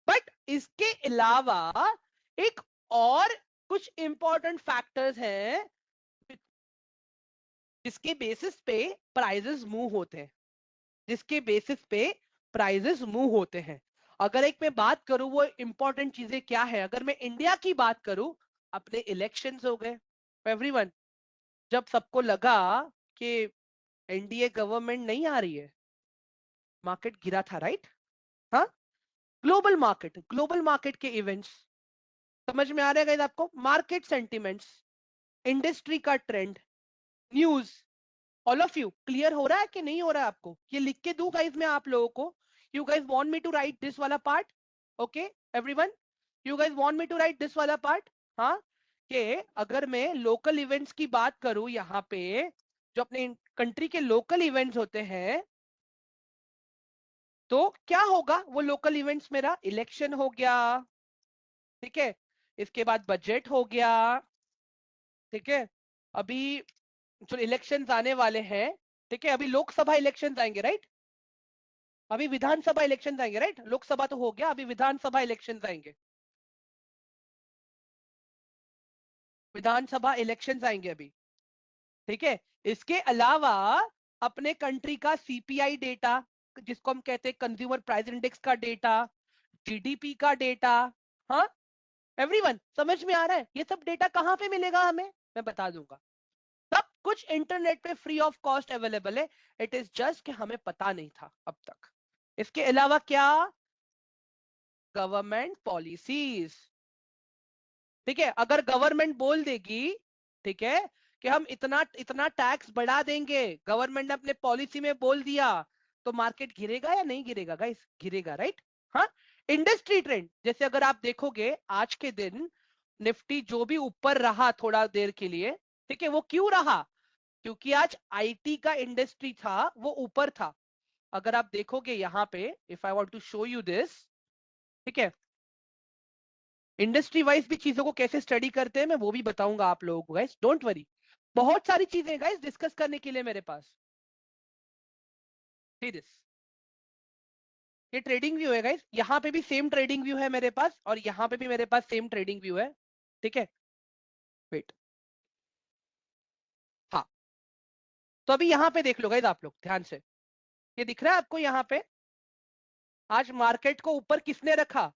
[SPEAKER 1] बट इसके अलावा एक और कुछ इंपॉर्टेंट फैक्टर्स हैं जिसके बेसिस पे प्राइजेस मूव होते हैं, जिसके बेसिस पे प्राइजेस मूव होते हैं। अगर एक मैं बात करूं वो इंपॉर्टेंट चीजें क्या है, अगर मैं इंडिया की बात करूं, अपने इलेक्शंस हो गए एवरीवन, जब सबको लगा कि एनडीए गवर्नमेंट नहीं आ रही है, मार्केट गिरा था, राइट, हाँ, ग्लोबल मार्केट के इवेंट्स, समझ में आ रहा है गाइस आपको, मार्केट सेंटिमेंट्स, इंडस्ट्री का trend, news, all of you clear हो रहा है कि नहीं हो रहा है आपको, ये लिख के दूं गाइस मैं आप लोगों को, you guys want me to write this वाला part, okay everyone, you guys want me to write this वाला पार्ट, हाँ, कि अगर मैं लोकल इवेंट्स की बात करूं, यहाँ पे जो अपने कंट्री के लोकल इवेंट्स होते हैं, तो क्या होगा वो लोकल इवेंट्स? मेरा इलेक्शन हो गया, ठीक है, इसके बाद बजट हो गया, ठीक है, अभी जो इलेक्शंस आने वाले हैं, ठीक है, अभी लोकसभा इलेक्शंस आएंगे, राइट, अभी विधानसभा इलेक्शंस आएंगे, राइट, लोकसभा तो हो गया, अभी विधानसभा इलेक्शंस आएंगे, विधानसभा इलेक्शंस आएंगे अभी, ठीक है। इसके अलावा अपने कंट्री का सीपीआई डेटा, जिसको हम कहते हैं कंज्यूमर प्राइस इंडेक्स का डेटा, जीडीपी का डेटा, हाँ, एवरीवन समझ में आ रहा है? ये सब डेटा कहाँ पे मिलेगा हमें? मैं बता दूंगा। सब कुछ इंटरनेट पे फ्री ऑफ कॉस्ट अवेलेबल है। इट इज जस्ट कि हमें पता नहीं था अब तक। इसके अलावा क्या? गवर्नमेंट पॉलिसीज, ठीक है, अगर गवर्नमेंट बोल देगी, ठीक है, कि हम इतना इतना टैक्स बढ़ा देंगे, गवर्नमेंट ने अपने पॉलिसी में बोल दिया, तो मार्केट गिरेगा या नहीं गिरेगा गाइस? गिरेगा, राइट। हाँ, इंडस्ट्री ट्रेंड, जैसे अगर आप देखोगे आज के दिन निफ्टी जो भी ऊपर रहा थोड़ा देर के लिए, ठीक है, वो क्यों रहा? क्योंकि आज आईटी का इंडस्ट्री था, वो ऊपर था। अगर आप देखोगे यहाँ पे, if I want to show you this, ठीक है, इंडस्ट्री वाइज भी चीजों को कैसे स्टडी करते हैं मैं वो भी बताऊंगा आप लोगों को गाइस, डोंट वरी। बहुत सारी चीजें गाइस डिस्कस करने के लिए मेरे पास। सी दिस, ये ट्रेडिंग व्यू है गाइस, यहाँ पे भी सेम ट्रेडिंग व्यू है मेरे पास, और यहाँ पे भी मेरे पास सेम ट्रेडिंग व्यू है, ठीक है। वेट, हाँ, तो अभी यहाँ पे देख लो गाइस आप लोग ध्यान से, ये दिख रहा है आपको यहाँ पे? आज मार्केट को ऊपर किसने रखा?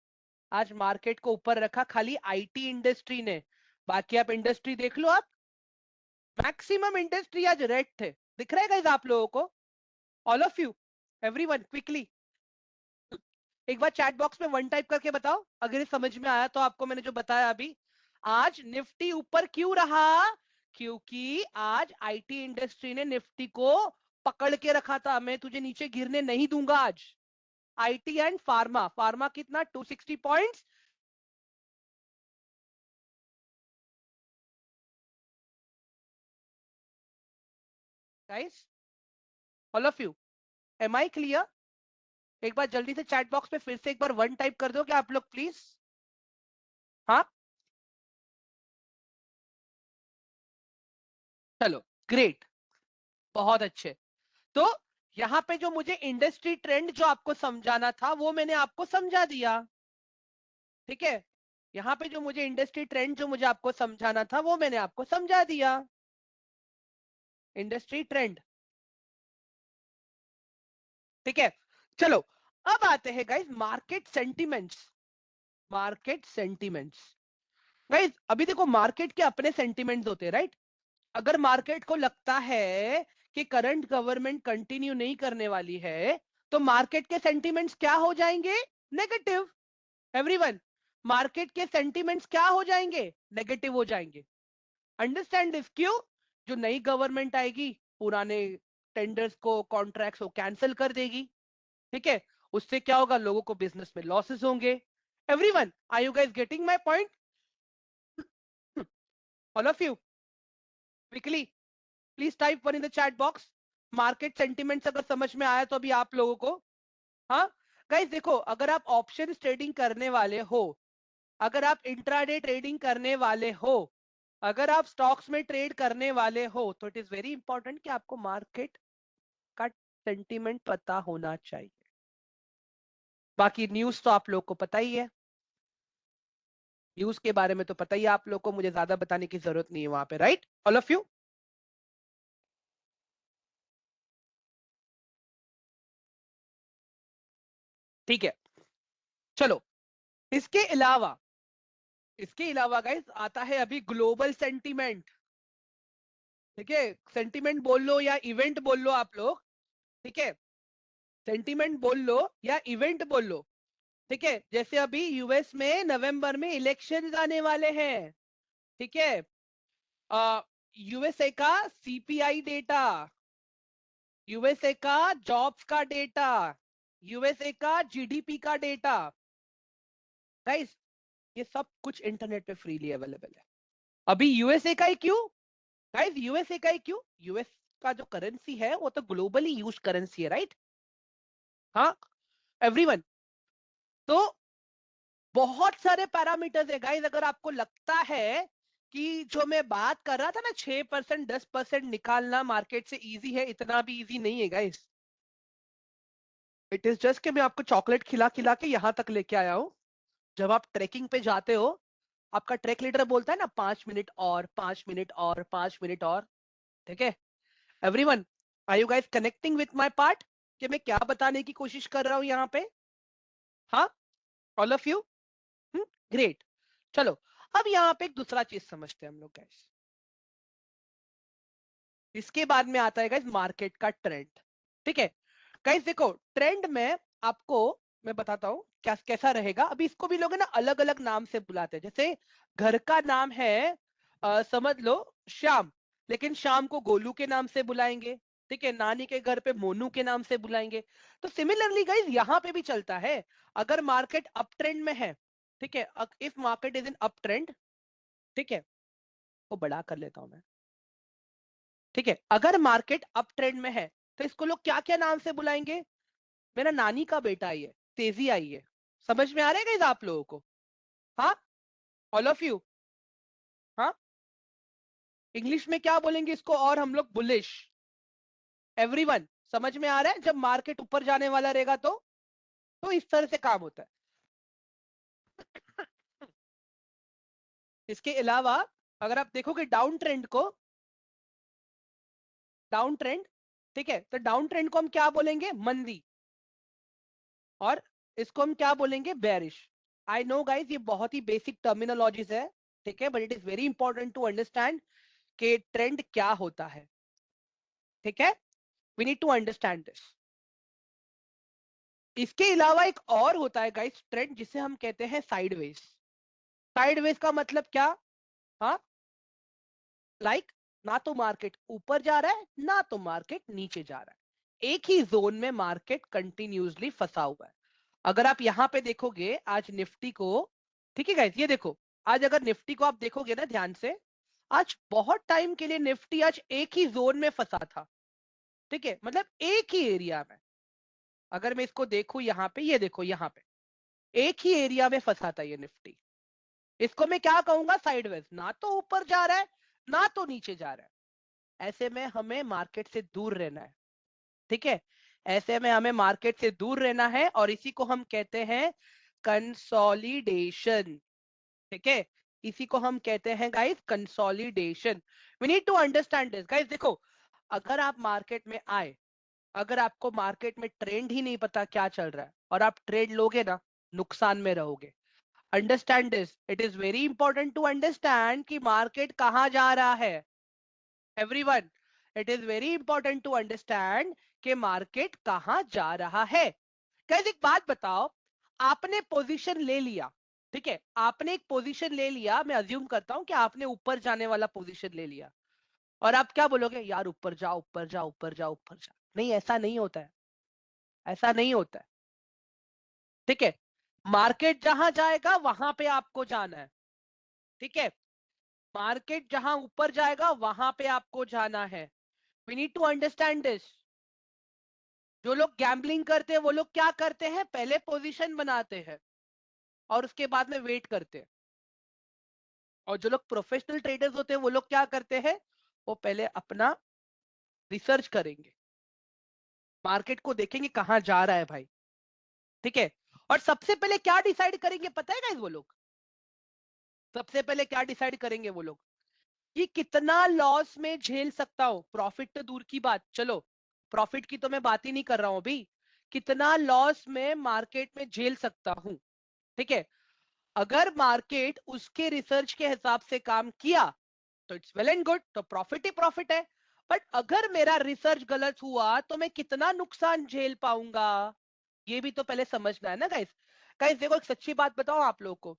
[SPEAKER 1] आज मार्केट को ऊपर रखा खाली आईटी इंडस्ट्री ने। बाकी आप इंडस्ट्री देख लो, आप मैक्सिमम इंडस्ट्री आज रेड थे। दिख रहा है गाइस आप लोगों को? All of you, everyone, quickly एक बार चैट बॉक्स में वन टाइप करके बताओ अगर ये समझ में आया तो आपको, मैंने जो बताया अभी। आज निफ्टी ऊपर क्यों रहा? क्योंकि आज आईटी इंडस्ट्री ने निफ्टी को पकड़ के रखा था। मैं तुझे नीचे गिरने नहीं दूंगा आज। आईटी एंड फार्मा, फार्मा कितना? 260 points. Guys, all of you, am I clear? एक बार जल्दी से चैट बॉक्स में फिर से एक बार वन टाइप कर दो क्या आप लोग प्लीज? हाँ, चलो, ग्रेट, बहुत अच्छे। तो यहाँ पे जो मुझे इंडस्ट्री ट्रेंड जो आपको समझाना था वो मैंने आपको समझा दिया, ठीक है। यहाँ पे जो मुझे इंडस्ट्री ट्रेंड जो मुझे आपको समझाना था वो मैंने आपको समझा दिया। इंडस्ट्री ट्रेंड, ठीक है। चलो, अब आते हैं guys market sentiments. Market sentiments, guys अभी देखो, मार्केट के अपने सेंटिमेंट्स होते हैं, राइट। अगर मार्केट को लगता है कि करंट गवर्नमेंट कंटिन्यू नहीं करने वाली है, तो मार्केट के सेंटिमेंट्स क्या हो जाएंगे? नेगेटिव। एवरीवन, मार्केट के सेंटिमेंट्स क्या हो जाएंगे? नेगेटिव हो जाएंगे। अंडरस्टैंड दिस, क्यों? जो नई गवर्नमेंट आएगी, पुराने टेंडर्स को, कॉन्ट्रैक्ट्स को कैंसिल कर देगी, ठीक है। उससे क्या होगा? लोगों को बिजनेस में लॉसेस होंगे। Everyone, are you guys getting my point? All of you, quickly please type one in the chat box. Market sentiments अगर समझ में आया तो अभी आप लोगों को। हाँ गाइस, देखो, अगर आप ऑप्शन ट्रेडिंग करने वाले हो, अगर आप इंट्राडे ट्रेडिंग करने वाले हो, अगर आप स्टॉक्स में ट्रेड करने वाले हो, तो इट इज वेरी इंपॉर्टेंट कि आपको मार्केट का सेंटीमेंट पता होना चाहिए। बाकी न्यूज तो आप लोग को पता ही है, न्यूज के बारे में तो पता ही है आप लोग को, मुझे ज्यादा बताने की जरूरत नहीं है वहां पे, राइट, ऑल ऑफ यू। ठीक है, चलो, इसके अलावा, इसके अलावा गाइस आता है अभी ग्लोबल सेंटीमेंट, ठीक है। सेंटीमेंट बोल लो या इवेंट बोल लो आप लोग, ठीक है, सेंटीमेंट बोल लो या इवेंट बोल लो, ठीक है। जैसे अभी यूएस में नवंबर में इलेक्शन आने वाले हैं, ठीक है। यूएसए का सीपीआई डेटा, यूएसए का जॉब्स का डेटा, यूएसए का जीडीपी का डेटा, गाइस ये सब कुछ इंटरनेट पे फ्रीली अवेलेबल है। अभी यूएसए का ही क्यों गाइस, यूएसए का ही क्यों? यूएस का जो करेंसी है वो तो ग्लोबली यूज करेंसी है, राइट? हाँ एवरीवन। तो बहुत सारे पैरामीटर्स है गाइस। अगर आपको लगता है कि जो मैं बात कर रहा था ना 6% 10% निकालना मार्केट से इजी है, इतना भी इजी नहीं है गाइस। इट इज जस्ट कि मैं आपको चॉकलेट खिला खिला के यहां तक लेके आया हूं। जब आप ट्रैकिंग पे जाते हो, आपका ट्रैक लीडर बोलता है ना 5 मिनट और 5 मिनट और 5 मिनट और, ठीक है everyone? Are you guys connecting with my part कि मैं क्या बताने की कोशिश कर रहा हूं यहाँ पे? हाँ, ऑल ऑफ यू? ग्रेट। चलो, अब यहाँ पे एक दूसरा चीज समझते हैं हम लोग गाइस। इसके बाद में आता है गाइस मार्केट का ट्रेंड। ठीक है गाइस, देखो ट्रेंड में आपको मैं बताता हूँ क्या कैसा रहेगा। अभी इसको भी लोग है ना अलग अलग नाम से बुलाते हैं। जैसे घर का नाम है समझ लो श्याम, लेकिन शाम को गोलू के नाम से बुलाएंगे। ठीक है, नानी के घर पे मोनू के नाम से बुलाएंगे। तो सिमिलरली गाइस यहाँ पे भी चलता है। अगर मार्केट अप ट्रेंड में है, ठीक है, if market is in up trend, ठीक है, वो बड़ा कर लेता हूं मैं। ठीक है, अगर मार्केट अप ट्रेंड में है तो इसको लोग क्या क्या नाम से बुलाएंगे? मेरा नानी का बेटा आई है, तेजी आई है। समझ में आ रहा है गाइस आप लोगों को? हाँ, ऑल ऑफ यू? हाँ, इंग्लिश में क्या बोलेंगे इसको और हम लोग? बुलिश। एवरीवन समझ में आ रहा है? जब मार्केट ऊपर जाने वाला रहेगा तो इस तरह से काम होता है। इसके अलावा अगर आप देखोगे डाउन ट्रेंड को, डाउन ट्रेंड, ठीक है, तो डाउन ट्रेंड को हम क्या बोलेंगे? मंदी। और इसको हम क्या बोलेंगे? बेरिश। आई नो गाइस ये बहुत ही बेसिक टर्मिनोलॉजीज है, ठीक है, but it is very important to understand कि ट्रेंड क्या होता है। ठीक है, we need to understand this. इसके अलावा एक और होता है गाइस ट्रेंड, जिसे हम कहते हैं साइडवेज। साइडवेज का मतलब क्या? हाँ, लाइक ना तो मार्केट ऊपर जा रहा है ना तो मार्केट नीचे जा रहा है, एक ही जोन में मार्केट कंटिन्यूसली फंसा हुआ है। अगर आप यहां पे देखोगे आज निफ्टी को, ठीक है गाइस, ये देखो, आज अगर निफ्टी को आप देखोगे ना ध्यान से, आज बहुत टाइम के लिए निफ्टी आज एक ही जोन में फंसा था। ठीक है, मतलब एक ही एरिया में। अगर मैं इसको देखूं यहाँ पे, ये देखो यहाँ पे एक ही एरिया में फंसा था ये निफ्टी। इसको मैं क्या कहूंगा? साइडवेज, ना तो ऊपर जा रहा है ना तो नीचे जा रहा है। ऐसे में हमें मार्केट से दूर रहना है। ठीक है, ऐसे में हमें मार्केट से दूर रहना है और इसी को हम कहते हैं कंसोलिडेशन। ठीक है, इसी को हम कहते हैं guys consolidation. We need to understand this guys. देखो, अगर आप मार्केट में आए, अगर आपको मार्केट में ट्रेंड ही नहीं पता क्या चल रहा है और आप ट्रेड लोगे ना, नुकसान में रहोगे। Understand this, it is very important to understand कि मार्केट कहां जा रहा है। Everyone, it is very important to understand कि मार्केट कहां जा रहा है। गाइस एक बात बताओ, आपने पोजीशन ले लिया, ठीक है, आपने एक पोजीशन ले लिया, मैं अज्यूम करता हूं कि आपने ऊपर जाने वाला पोजीशन ले लिया, और आप क्या बोलोगे? यार ऊपर जाओ ऊपर जाओ ऊपर जाओ ऊपर जाओ। नहीं, ऐसा नहीं होता है, ऐसा नहीं होता है। ठीक है, मार्केट जहां जाएगा वहां पे आपको जाना है। ठीक है, मार्केट जहां ऊपर जाएगा वहां पे आपको जाना है। We need to understand this. जो लोग गैम्बलिंग करते हैं वो लोग क्या करते हैं? पहले पोजीशन बनाते हैं और उसके बाद में वेट करते हैं। और जो लोग प्रोफेशनल ट्रेडर्स होते हैं वो लोग क्या करते हैं? वो पहले अपना रिसर्च करेंगे, मार्केट को देखेंगे कहां जा रहा है भाई। ठीक है, और सबसे पहले क्या डिसाइड करेंगे पता है गाइस वो लोग? सबसे पहले क्या डिसाइड करेंगे वो लोग? कि कितना लॉस में झेल सकता हूं। प्रॉफिट तो दूर की बात, चलो प्रॉफिट की तो मैं बात ही नहीं कर रहा हूं अभी। कितना लॉस में मार्केट में झेल सकता हूं। ठीक है, अगर मार्केट उसके रिसर्च के हिसाब से काम किया तो इट्स वेल एंड गुड, तो प्रॉफिट ही प्रॉफिट है। बट अगर मेरा रिसर्च गलत हुआ तो मैं कितना नुकसान झेल पाऊंगा, ये भी तो पहले समझना है ना गाइस। गाइस देखो, एक सच्ची बात बताओ आप लोगों को,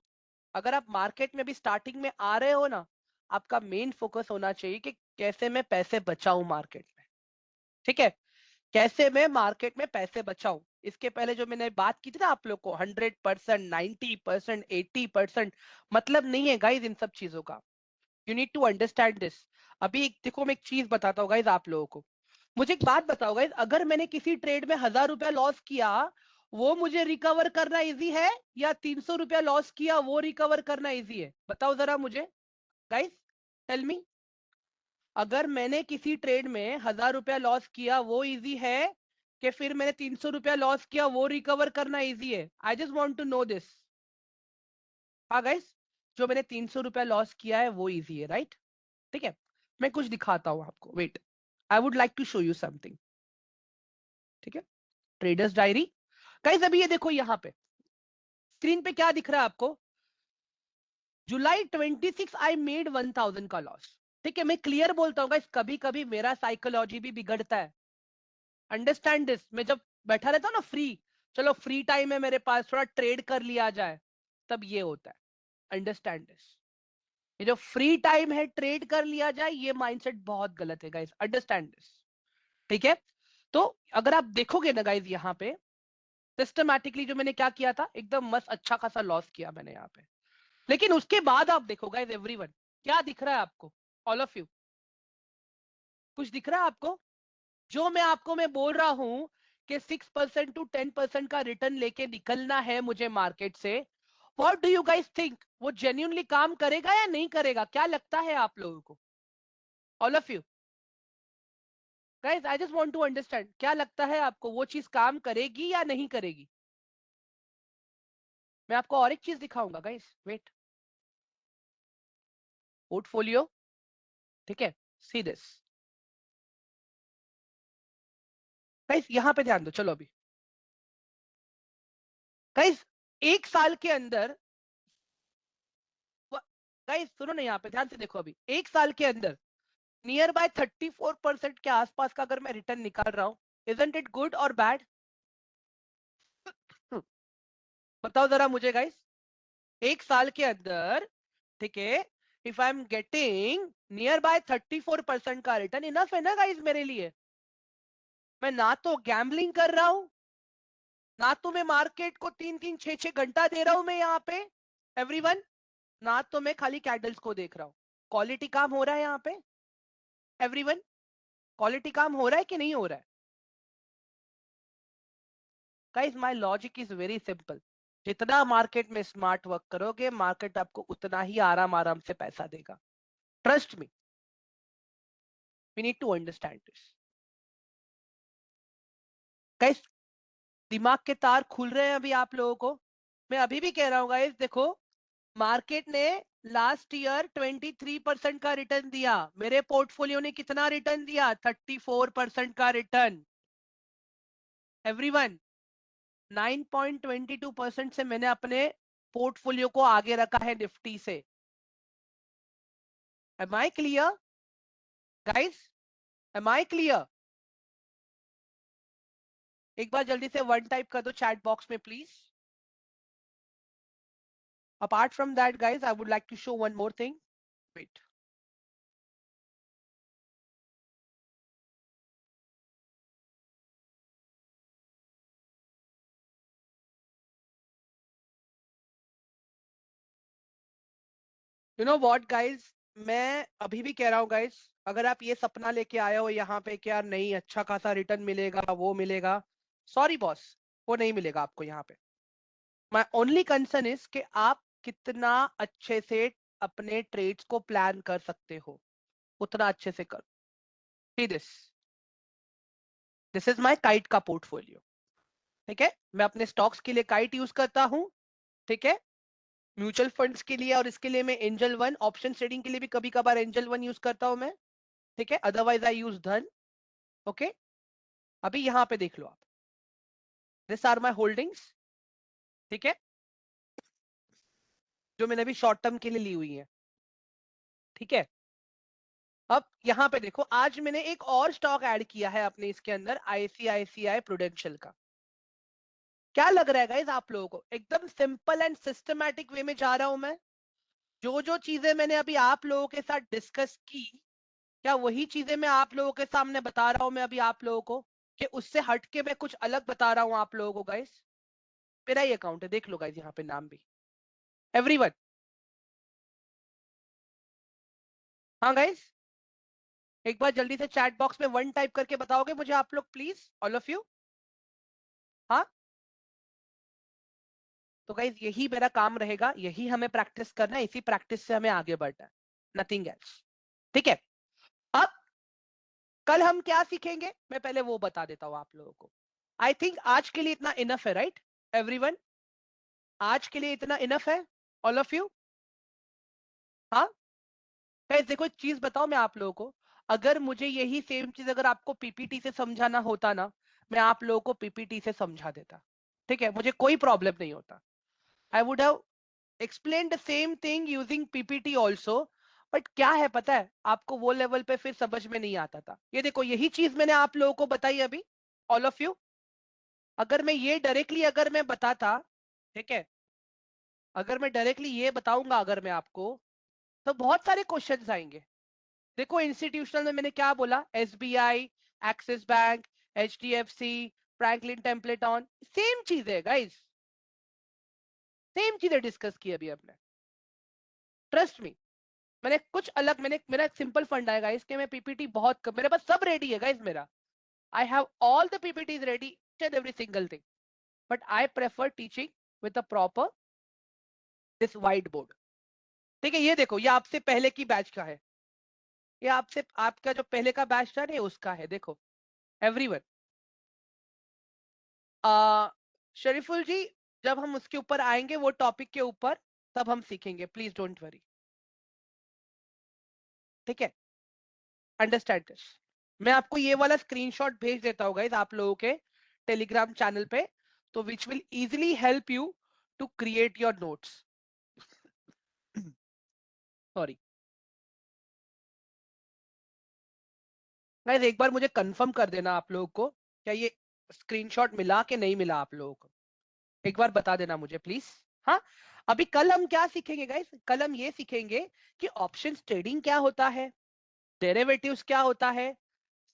[SPEAKER 1] अगर आप मार्केट में भी स्टार्टिंग में आ रहे हो ना, आपका मेन फोकस होना चाहिए कि कैसे मैं पैसे बचाऊं मार्केट में। ठीक है, कैसे मैं मार्केट में पैसे बचाऊं। इसके पहले जो मैंने बात की थी ना आप लोग को, 100%, 90%, 80%, मतलब नहीं है गाइस इन सब चीजों का। You need to understand this. अभी देखो मैं एक चीज बताता हूँ गाइस आप लोगों को। मुझे एक बात बताओ गाइस, अगर मैंने किसी ट्रेड में 1000 रुपया लॉस किया, वो मुझे रिकवर करना इजी है या 300 रुपया लॉस किया वो रिकवर करना इजी है? बताओ जरा मुझे गाइस, टेल मी। अगर मैंने किसी ट्रेड में 1000 रुपया लॉस किया वो इजी है कि फिर मैंने 300 रुपया लॉस किया वो रिकवर करना इजी है? I just want to know this. हाँ गाइस, जो मैंने 300 रुपया लॉस किया है वो इजी है, राइट? ठीक है, मैं कुछ दिखाता हूं आपको, wait. I would like to show you something. ठीक है, ट्रेडर्स डायरी। गाइस अभी ये देखो यहाँ पे स्क्रीन पे क्या दिख रहा है आपको? जुलाई 26 आई मेड 1000 का लॉस। ठीक है, मैं क्लियर बोलता हूँ गाइस, कभी कभी मेरा साइकोलॉजी भी बिगड़ता है। Understand this. मैं जब बैठा रहता हूँ ना फ्री, चलो फ्री टाइम है मेरे पास, थोड़ा ट्रेड कर लिया जाए, तब ये होता है। Understand this. ये जो फ्री टाइम है ट्रेड कर लिया जाए, ये माइंडसेट बहुत गलत है गाइस। Understand this. ठीक है, तो अगर आप देखोगे ना गाइस यहाँ पे सिस्टमैटिकली जो मैंने क्या किया था, एकदम मस्त अच्छा खासा लॉस किया मैंने यहाँ पे। लेकिन उसके बाद आप देखो गाइस, एवरीवन क्या दिख रहा है आपको? ऑल ऑफ यू कुछ दिख रहा है आपको? जो मैं बोल रहा हूं कि 6% टू 10% का रिटर्न लेके निकलना है मुझे मार्केट से, what do you guys think? वो जेन्युइनली काम करेगा या नहीं करेगा? क्या लगता है आप लोगों को? All of you guys, I just want to understand, क्या लगता है आपको वो चीज काम करेगी या नहीं करेगी? मैं आपको और एक चीज दिखाऊंगा गाइस, वेट। पोर्टफोलियो, ठीक है, सी दिस। गाइस यहां पे ध्यान दो, चलो अभी गाइस, एक साल के अंदर, गाइस सुनो ना, यहाँ पे ध्यान से देखो, अभी एक साल के अंदर नियर बाय 34% के आसपास का अगर मैं रिटर्न निकाल रहा हूं, इजंट इट गुड और बैड? बताओ जरा मुझे गाइस, एक साल के अंदर, ठीक है, if I am getting near by 34% का रिटर्न, इनफ है ना गाइस मेरे लिए? मैं ना तो गैम्बलिंग कर रहा हूं, ना तो मैं मार्केट को 3-3 6-6 घंटा दे रहा हूं मैं यहाँ पे, एवरीवन, ना तो मैं खाली कैंडल्स को देख रहा हूं। क्वालिटी काम हो रहा है यहाँ पे एवरीवन? क्वालिटी काम हो रहा है कि नहीं हो रहा है? Guys my logic is very simple. जितना मार्केट में स्मार्ट वर्क करोगे, मार्केट आपको उतना ही आराम आराम से पैसा देगा। Trust me, we need to understand this. Guys दिमाग के तार खुल रहे हैं अभी आप लोगों को? मैं अभी भी कह रहा हूँ गाइस, देखो मार्केट ने लास्ट ईयर 23% का रिटर्न दिया, मेरे पोर्टफोलियो ने कितना रिटर्न दिया? 34% का रिटर्न। एवरीवन, 9.22% से मैंने अपने पोर्टफोलियो को आगे रखा है निफ्टी से। Am I clear guys? Am I clear? एक बार जल्दी से वन टाइप कर दो चैट बॉक्स में please. Apart from that guys, I would like to show one more thing, wait. You know what guys, मैं अभी भी कह रहा हूँ गाइस, अगर आप ये सपना लेके आए हो यहाँ पे कि यार नहीं अच्छा खासा रिटर्न मिलेगा वो मिलेगा, सॉरी बॉस, वो नहीं मिलेगा आपको यहाँ पे। माय ओनली कंसर्न इज कि आप कितना अच्छे से अपने ट्रेड्स को प्लान कर सकते हो, उतना अच्छे से करो। See this, this is my kite का पोर्टफोलियो। ठीक है, मैं अपने स्टॉक्स के लिए काइट यूज करता हूँ, ठीक है, म्यूचुअल फंड्स के लिए और इसके लिए मैं एंजल वन, ऑप्शन ट्रेडिंग के लिए भी कभी कभार एंजल वन यूज करता हूँ मैं। ठीक है, अदरवाइज आई यूज धन। ओके, अभी यहाँ पे देख लो आप, दिस आर माय होल्डिंग्स, ठीक है, जो मैंने अभी शॉर्ट टर्म के लिए ली हुई है। ठीक है, अब यहाँ पे देखो, आज मैंने एक और स्टॉक ऐड किया है अपने इसके अंदर, आईसीआईसीआई प्रूडेंशियल का। क्या लग रहा है गाइस आप लोगों को? एकदम सिंपल एंड सिस्टमैटिक वे में जा रहा हूं मैं। जो जो चीजें मैंने अभी आप लोगों के साथ डिस्कस की, क्या वही चीजें मैं आप लोगों के सामने बता रहा हूं मैं अभी आप लोगों को, कि उससे हट के मैं कुछ अलग बता रहा हूं आप लोगों को? गाइस मेरा ही अकाउंट है, देख लो गाइस यहाँ पे नाम भी, एवरीवन। हाँ गाइस, एक बार जल्दी से चैट बॉक्स में 1 टाइप करके बताओगे मुझे आप लोग प्लीज, ऑल ऑफ यू। हाँ, तो गाइस यही मेरा काम रहेगा, यही हमें प्रैक्टिस करना है, इसी प्रैक्टिस से हमें आगे बढ़ना है, नथिंग एल्स। ठीक है, अब कल हम क्या सीखेंगे मैं पहले वो बता देता हूं आप लोगों को। आई थिंक आज के लिए इतना इनफ है, राइट एवरीवन? आज के लिए इतना इनफ है, ऑल ऑफ यू। हाँ गाइस, देखो एक चीज बताओ मैं आप लोगों को, अगर मुझे यही सेम चीज अगर आपको पीपीटी से समझाना होता ना, मैं आप लोगों को पीपीटी से समझा देता। ठीक है, मुझे कोई प्रॉब्लम नहीं होता। I would have explain the same thing using PPT also. But क्या है पता है, आपको वो लेवल पे फिर समझ में नहीं आता था। ये देखो यही चीज मैंने आप लोगों को बताई अभी, ऑल ऑफ यू। अगर मैं ये डायरेक्टली अगर मैं बताता, ठीक है, अगर मैं डायरेक्टली ये बताऊंगा अगर मैं आपको, तो बहुत सारे क्वेश्चंस आएंगे। देखो इंस्टीट्यूशनल में मैंने क्या बोला, SBI, Axis Bank, HDFC, Franklin Templeton, same चीज है गाइस, सेम चीजें डिस्कस की अभी हमने, ट्रस्ट मी। मैंने कुछ अलग, मैंने मेरा एक सिंपल फंड है गाइस कि मैं पीपीटी बहुत मेरे पास सब रेडी है गाइस मेरा। I have all the PPTs ready, each and every single thing. But I prefer teaching with a proper this white board. ठीक है, ये देखो ये आपसे पहले की बैच का है, ये आपसे आपका जो पहले का बैच था ना उसका है, देखो एवरीवन। शरीफुल जी, जब हम उसके ऊपर आएंगे वो टॉपिक के ऊपर, तब हम सीखेंगे, प्लीज डोंट वरी। ठीक है, अंडरस्टैंड दिस। मैं आपको ये वाला स्क्रीनशॉट भेज देता हूँ गाइस आप लोगों के टेलीग्राम चैनल पे, तो which will easily help you to create your notes. Sorry guys, एक बार मुझे कंफर्म कर देना आप लोगों को, क्या ये स्क्रीनशॉट मिला कि नहीं मिला आप लोगों को, एक बार बता देना मुझे प्लीज। हाँ, अभी कल हम क्या सीखेंगे गाइस, कल हम ये सीखेंगे कि ऑप्शन ट्रेडिंग क्या होता है, डेरिवेटिव्स क्या होता है,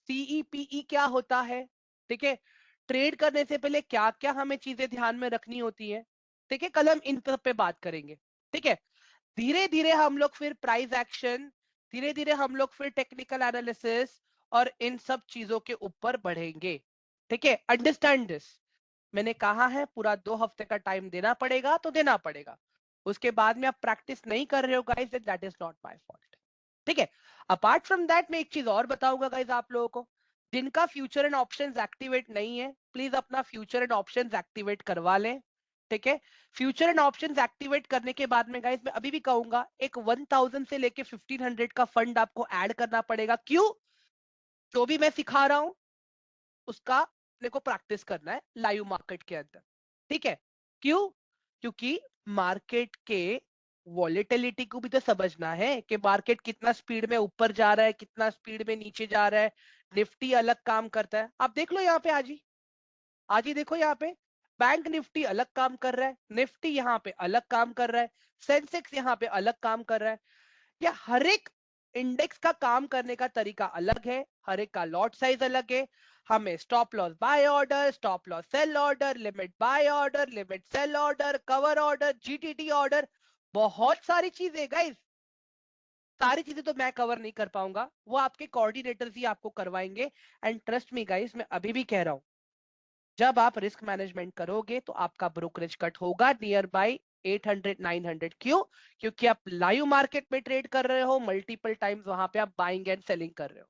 [SPEAKER 1] सीईपीई क्या होता है। ठीक है, ट्रेड करने से पहले क्या क्या हमें चीजें ध्यान में रखनी होती है। ठीक है, कल हम इन सब पे बात करेंगे। ठीक है, धीरे धीरे हम लोग फिर प्राइस एक्शन, धीरे धीरे हम लोग फिर टेक्निकल एनालिसिस और इन सब चीजों के ऊपर बढ़ेंगे। ठीक है, अंडरस्टैंड दिस। मैंने कहा है पूरा 2 हफ्ते का टाइम देना पड़ेगा तो देना पड़ेगा, उसके बाद में आप प्रैक्टिस नहीं कर रहे हो guys, that is not my fault. ठीक है, अपार्ट फ्रॉम दैट मैं एक चीज और बताऊंगा गाइस आप लोगों को, जिनका फ्यूचर एंड ऑप्शंस एक्टिवेट नहीं है, प्लीज अपना फ्यूचर एंड ऑप्शंस एक्टिवेट करवा लें। ठीक है, फ्यूचर एंड ऑप्शंस एक्टिवेट करने के बाद में गाइस मैं अभी भी कहूंगा एक 1000 से लेके 1500 का फंड आपको ऐड करना पड़ेगा। क्यों? जो भी मैं सिखा रहा हूं उसका अपने को प्रैक्टिस करना है लाइव मार्केट के अंदर। ठीक है, क्यों? क्योंकि मार्केट के वॉलेटिलिटी को भी तो समझना है कि मार्केट कितना स्पीड में ऊपर जा रहा है, कितना स्पीड में नीचे जा रहा है। निफ्टी अलग काम करता है, आप देख लो यहाँ पे आज ही देखो यहाँ पे, बैंक निफ्टी अलग काम कर रहा है, निफ्टी यहाँ पे अलग काम कर रहा है, सेंसेक्स यहाँ पे अलग काम कर रहा है। या हर एक इंडेक्स का काम करने का तरीका अलग है, हर एक का लॉट साइज अलग है। हमें stop loss buy order, stop loss sell order, limit buy order, limit sell order, cover order, GTT order, बहुत सारी चीजें गाइस। सारी चीजें तो मैं कवर नहीं कर पाऊंगा, वो आपके कोऑर्डिनेटर्स ही आपको करवाएंगे। एंड ट्रस्ट मी गाइस, मैं अभी भी कह रहा हूं, जब आप रिस्क मैनेजमेंट करोगे तो आपका ब्रोकरेज कट होगा नियर बाई 800-900। क्यों? क्योंकि आप लाइव मार्केट में ट्रेड कर रहे हो, मल्टीपल टाइम्स वहां पे आप बाइंग एंड सेलिंग कर रहे हो।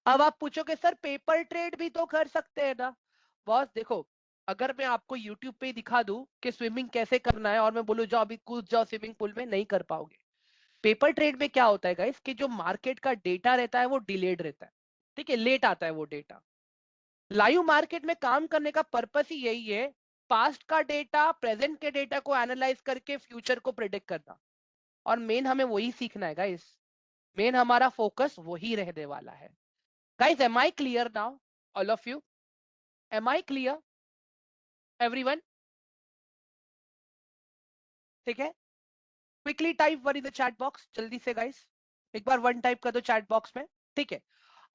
[SPEAKER 1] अब आप पूछोगे सर पेपर ट्रेड भी तो कर सकते हैं ना। बॉस देखो, अगर मैं आपको यूट्यूब पे दिखा दूं कि स्विमिंग कैसे करना है और मैं बोलूं जाओ अभी कूद जाओ स्विमिंग पूल में, नहीं कर पाओगे। पेपर ट्रेड में क्या होता है गाइस कि जो मार्केट का डेटा रहता है वो डिलेड रहता है। ठीक है, लेट आता है वो डेटा। लाइव मार्केट में काम करने का पर्पस ही यही है, पास्ट का डेटा प्रेजेंट के डेटा को एनालाइज करके फ्यूचर को प्रिडिक्ट करना। और मेन हमें वही सीखना है गाइस, मेन हमारा फोकस वही रहने वाला है। Guys am I clear now, all of you? Am I clear everyone? ठीक है, quickly type one in the chat box, जल्दी से गाइस, एक बार वन टाइप कर दो चैट बॉक्स में। ठीक है,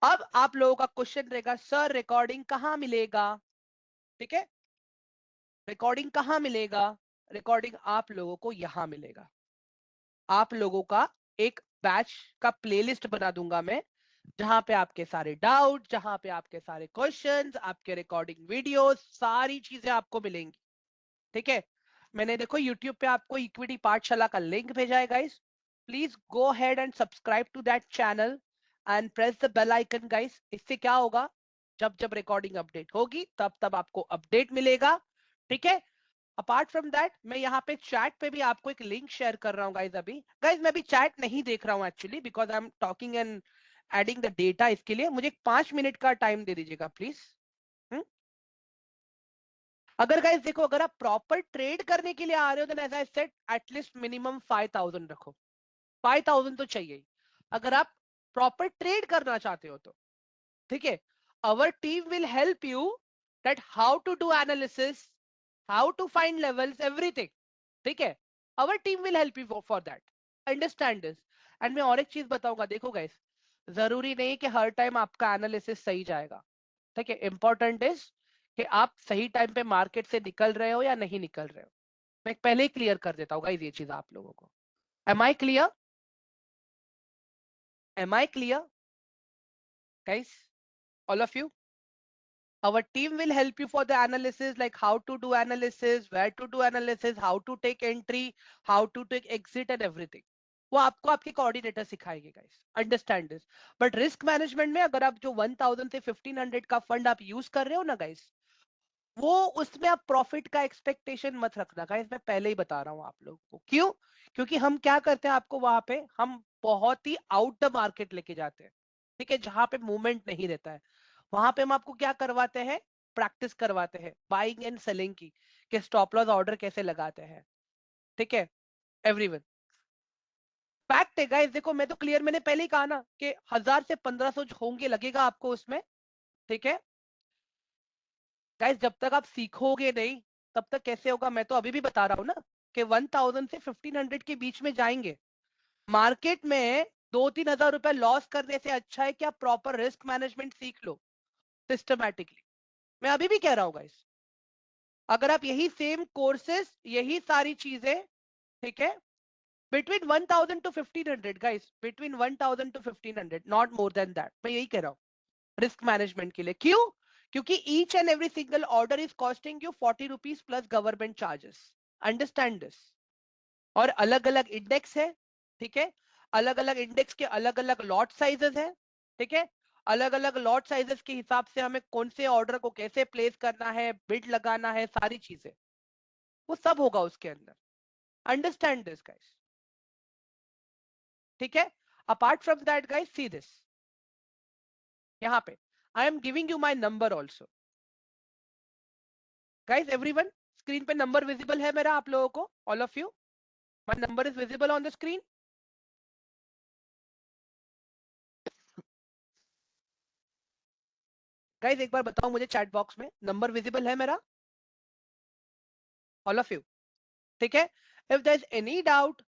[SPEAKER 1] अब आप लोगों का क्वेश्चन रहेगा सर रिकॉर्डिंग कहाँ मिलेगा। ठीक है, रिकॉर्डिंग कहाँ मिलेगा? रिकॉर्डिंग आप लोगों को यहां मिलेगा, आप लोगों का एक बैच का प्लेलिस्ट बना दूंगा मैं, जहां पे आपके सारे डाउट, जहां पे आपके सारे क्वेश्चंस, आपके रिकॉर्डिंग वीडियोस, सारी चीजें आपको मिलेंगी। ठीक है, मैंने देखो यूट्यूब पे आपको इक्विटी पाठशाला का लिंक भेजा है guys. Please go ahead and subscribe to that channel and press the bell icon guys. इससे क्या होगा, जब जब रिकॉर्डिंग अपडेट होगी तब तब आपको अपडेट मिलेगा। ठीक है, अपार्ट फ्रॉम दैट मैं यहाँ पे चैट पे भी आपको एक लिंक शेयर कर रहा हूँ गाइस। अभी गाइस मैं अभी चैट नहीं देख रहा हूँ actually, because I am talking and adding the data. इसके लिए मुझे 5 मिनट का टाइम दे दीजिएगा प्लीज। अगर गाइस देखो, अगर आप प्रॉपर ट्रेड करने के लिए आ रहे हो, then as I said at least minimum 5000 रखो। 5000 तो चाहिए ही, अगर आप प्रॉपर ट्रेड करना चाहते हो तो। ठीक है, our team will help you that how to do analysis, how to find levels, everything. ठीक है, our team will help you for that. Understand this. And मैं और एक चीज बताऊंगा, देखो guys, जरूरी नहीं कि हर टाइम आपका एनालिसिस सही जाएगा। ठीक है, इंपॉर्टेंट इज कि आप सही टाइम पे मार्केट से निकल रहे हो या नहीं निकल रहे हो। मैं पहले ही क्लियर कर देता हूँ गाइस ये चीज आप लोगों को। Am I clear? Am I clear guys, all of you? Our team will help you for the analysis, like how to do analysis, where to do analysis, how to take entry, how to take exit and everything. वो आपको आपके coordinator सिखाएंगे guys. Understand this. But risk management में अगर आप जो 1000 से 1500 का फंड आप यूज कर रहे हो ना गाइस, वो उसमें आप प्रॉफिट का एक्सपेक्टेशन मत रखना गाइस। मैं पहले ही बता रहा हूँ आप लोगों को। क्यों? क्योंकि हम क्या करते हैं, आपको वहां पे हम बहुत ही आउट द मार्केट लेके जाते हैं। ठीक है, जहां पे मूवमेंट नहीं रहता है, वहां पे हम आपको क्या करवाते हैं, प्रैक्टिस करवाते हैं बाइंग एंड सेलिंग की, कि स्टॉप लॉस ऑर्डर कैसे लगाते हैं। ठीक है एवरीवन, फैक्ट है गाइस। देखो मैं तो क्लियर, मैंने पहले ही कहा ना कि 1000 से 1500 होंगे लगेगा आपको उसमें। ठीक है गाइस, जब तक आप सीखोगे नहीं तब तक कैसे होगा। मैं तो अभी भी बता रहा हूँ ना कि 1000 से 1500 के बीच में जाएंगे मार्केट में। 2-3 हजार रुपए लॉस करने से अच्छा है कि आप प्रॉपर रिस्क मैनेजमेंट सीख लो सिस्टमैटिकली। मैं अभी भी कह रहा हूँ गाइस, अगर आप यही सेम कोर्सेस, यही सारी चीजें, ठीक है, between 1000 to 1500 guys, between 1000 to 1500, not more than that, मैं यही कह रहा हूँ रिस्क मैनेजमेंट के लिए। क्यों? क्योंकि each and every single order is costing you 40 rupees plus government charges. Understand this. और अलग अलग इंडेक्स है। ठीक है, अलग अलग इंडेक्स के अलग अलग लॉट साइजेस है। ठीक है, अलग अलग लॉट साइजेस के हिसाब से हमें कौन से ऑर्डर को कैसे प्लेस करना है, बिड लगाना है, सारी चीजें वो सब होगा उसके अंदर। Understand this guys. ठीक है, apart from that guys, see this, यहाँ पे I am giving you my number also. Guys everyone, screen पे नंबर विजिबल है मेरा आप लोगों को? All of you, my number is visible on the screen? Guys एक बार बताओ मुझे चैट बॉक्स में, नंबर विजिबल है मेरा? All of you? ठीक है, if there is any doubt,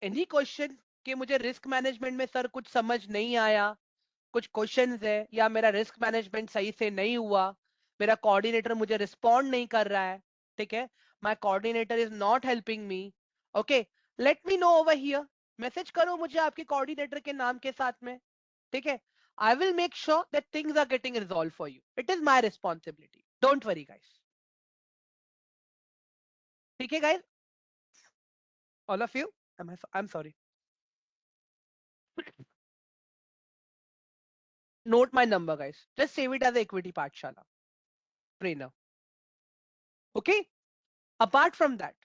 [SPEAKER 1] any question कि मुझे रिस्क मैनेजमेंट में सर कुछ समझ नहीं आया, कुछ क्वेश्चंस है, या मेरा रिस्क मैनेजमेंट सही से नहीं हुआ, मेरा कोऑर्डिनेटर मुझे रिस्पॉन्ड नहीं कर रहा है, ठीक है, my coordinator is not helping me, okay, let me know over here. Message करो मुझे आपके कोऑर्डिनेटर के नाम के साथ में। ठीक है, I will make sure that things are getting resolve for you. It is my responsibility, don't worry guys. ठीक है guys, all of you, I am sorry, note my number guys, just save it as a equity pathshala trainer. Okay, apart from that,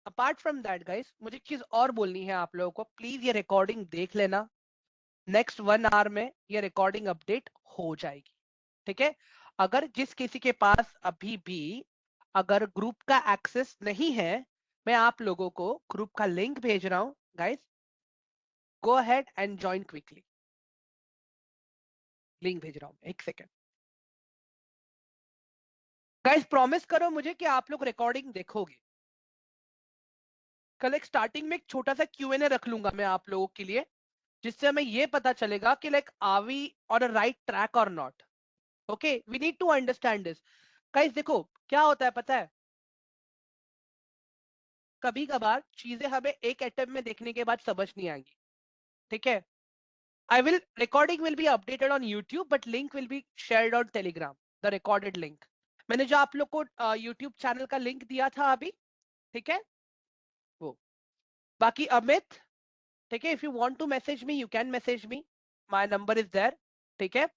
[SPEAKER 1] apart from that guys, मुझे एक चीज और बोलनी है आप लोगों को। प्लीज ये रिकॉर्डिंग देख लेना, नेक्स्ट 1 आवर में ये रिकॉर्डिंग अपडेट हो जाएगी। ठीक है, अगर जिस किसी के पास अभी भी अगर ग्रुप का एक्सेस नहीं है, मैं आप लोगों को ग्रुप का लिंक भेज रहा हूं guys, go ahead and join quickly. Link भेज रहा हूं, एक सेकेंड गाइस, प्रॉमिस करो मुझे कि आप लोग रिकॉर्डिंग देखोगे। कल एक स्टार्टिंग में एक छोटा सा Q&A रख लूंगा मैं आप लोगों के लिए, जिससे हमें ये पता चलेगा कि like are we on a right track और not. Okay, we need to understand this guys. देखो क्या होता है पता है, कभी कभार चीजें हमें एक अटेम्प्ट में देखने के बाद समझ नहीं आएंगी। ठीक है, recording will be updated on YouTube, but link will be shared on Telegram, the recorded link. मैंने जो आप लोग को YouTube चैनल का लिंक दिया था अभी, ठीक है, वो। बाकी अमित, ठीक है, if you want to message me, you can message me. My number is there. ठीक है,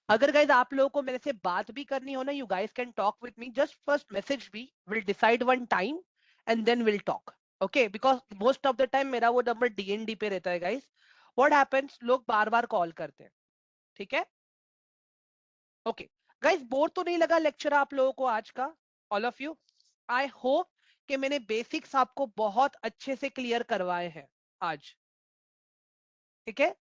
[SPEAKER 1] अगर गाइज आप लोगों को मेरे से बात भी करनी हो ना, you guys can talk with me. Just first message me. We'll decide one time and then we'll talk. Okay, because most of the time मेरा वो नंबर DND पे रहता है गाइज. What happens, लोग बार बार कॉल करते हैं, ठीक है. ओके गाइज, बोर तो नहीं लगा लेक्चर आप लोगों को आज का, all of you? I hope कि मैंने बेसिक्स आपको बहुत अच्छे से क्लियर करवाए हैं आज, ठीक है.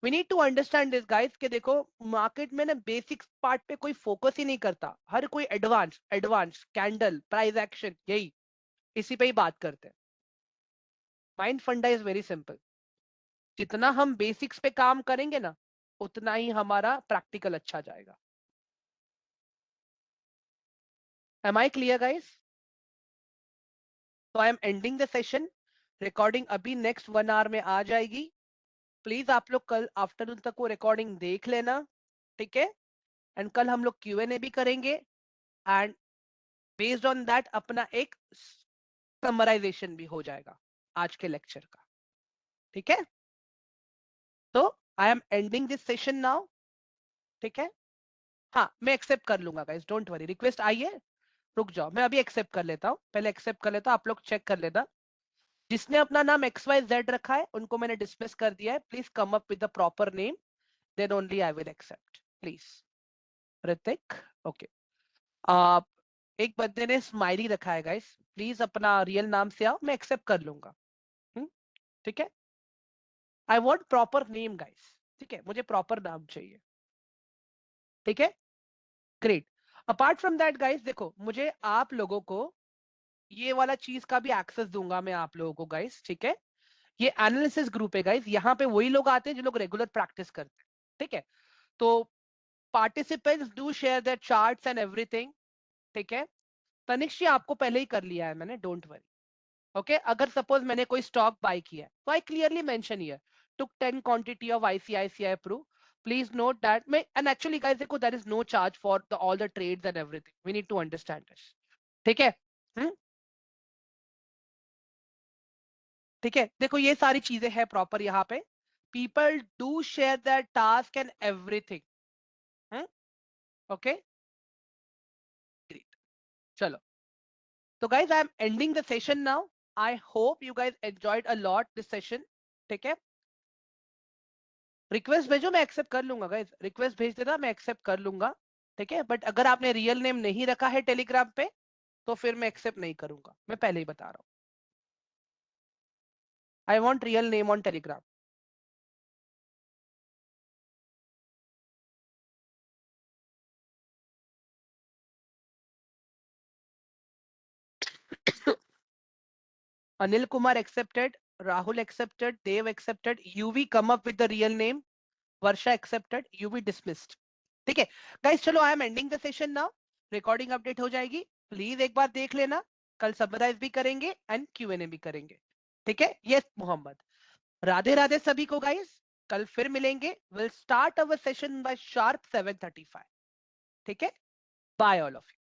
[SPEAKER 1] We need to understand this guys कि देखो, मार्केट में ना बेसिक्स पार्ट पे कोई फोकस ही नहीं करता, हर कोई advance advance candle price action यही इसी पे ही बात करते हैं. माइंड फंडा इज वेरी सिंपल. जितना हम बेसिक्स पे काम करेंगे ना, उतना ही हमारा प्रैक्टिकल अच्छा जाएगा. Am I clear guys? तो I am ending the session. Recording अभी नेक्स्ट 1 आवर में आ जाएगी. प्लीज आप लोग कल आफ्टरनून तक वो रिकॉर्डिंग देख लेना, ठीक है. एंड कल हम लोग Q&A भी करेंगे, एंड बेस्ड ऑन दैट अपना एक समराइजेशन भी हो जाएगा आज के लेक्चर का, ठीक है. तो I am ending this session now, ठीक है. हाँ, मैं एक्सेप्ट कर लूंगा गाइस, डोंट वरी. रिक्वेस्ट आई है, रुक जाओ, मैं अभी एक्सेप्ट कर लेता हूँ. पहले एक्सेप्ट कर लेता हूँ, आप लोग चेक कर लेना. जिसने अपना नाम XYZ रखा है उनको मैंने डिसमिस कर दिया है. Please come up with the proper name, then only I will accept, please. Hrithik, okay. आप, एक बंदे ने स्माइली रखा है गाइस, प्लीज अपना रियल नाम से आओ, मैं एक्सेप्ट कर लूंगा. ठीक है, I want proper name guys, ठीक है, मुझे प्रॉपर नाम चाहिए, ठीक है. Great. Apart from that guys, देखो, मुझे आप लोगों को ये वाला चीज का भी एक्सेस दूंगा मैं आप लोगों को गाइस, ठीक है. ये एनालिसिस ग्रुप है गाइस, यहाँ पे वही लोग आते हैं जो लोग रेगुलर प्रैक्टिस करते हैं, ठीक है. तो participants do share their charts and everything, ठीक है. तनिष्क जी, आपको पहले ही कर लिया है मैंने, डोंट वरी. ओके, अगर सपोज मैंने कोई स्टॉक बाय किया है तो I clearly mention here, took 10 quantity of ICICI Pru. Please note that मैं, and actually guys देखो, there is no charge for all the trades and everything. We need to understand this. ठीक है. ठीक है, देखो ये सारी चीजें हैं प्रॉपर यहाँ पे. People do share their task and everything. Okay, great. चलो, तो guys I am ending the session now. I hope you guys enjoyed a lot this session. ठीक है, रिक्वेस्ट भेजो, मैं एक्सेप्ट कर लूंगा गाइस. रिक्वेस्ट भेज देना, मैं एक्सेप्ट कर लूंगा, ठीक है. बट अगर आपने रियल नेम नहीं रखा है टेलीग्राम पे, तो फिर मैं एक्सेप्ट नहीं करूंगा, मैं पहले ही बता रहा हूँ. I want real name on Telegram. Anil Kumar accepted, Rahul accepted, Dev accepted, UV come up with the real name, Varsha accepted, UV dismissed. ठीक है गाइस, चलो, I am ending the session now. Recording update हो जाएगी, प्लीज एक बार देख लेना. कल समराइज भी करेंगे एंड Q&A भी करेंगे, ठीक है. यस मोहम्मद, राधे राधे सभी को गाइस. कल फिर मिलेंगे. Will start our session bye sharp 7:35. ठीक है, बाय ऑल ऑफ यू.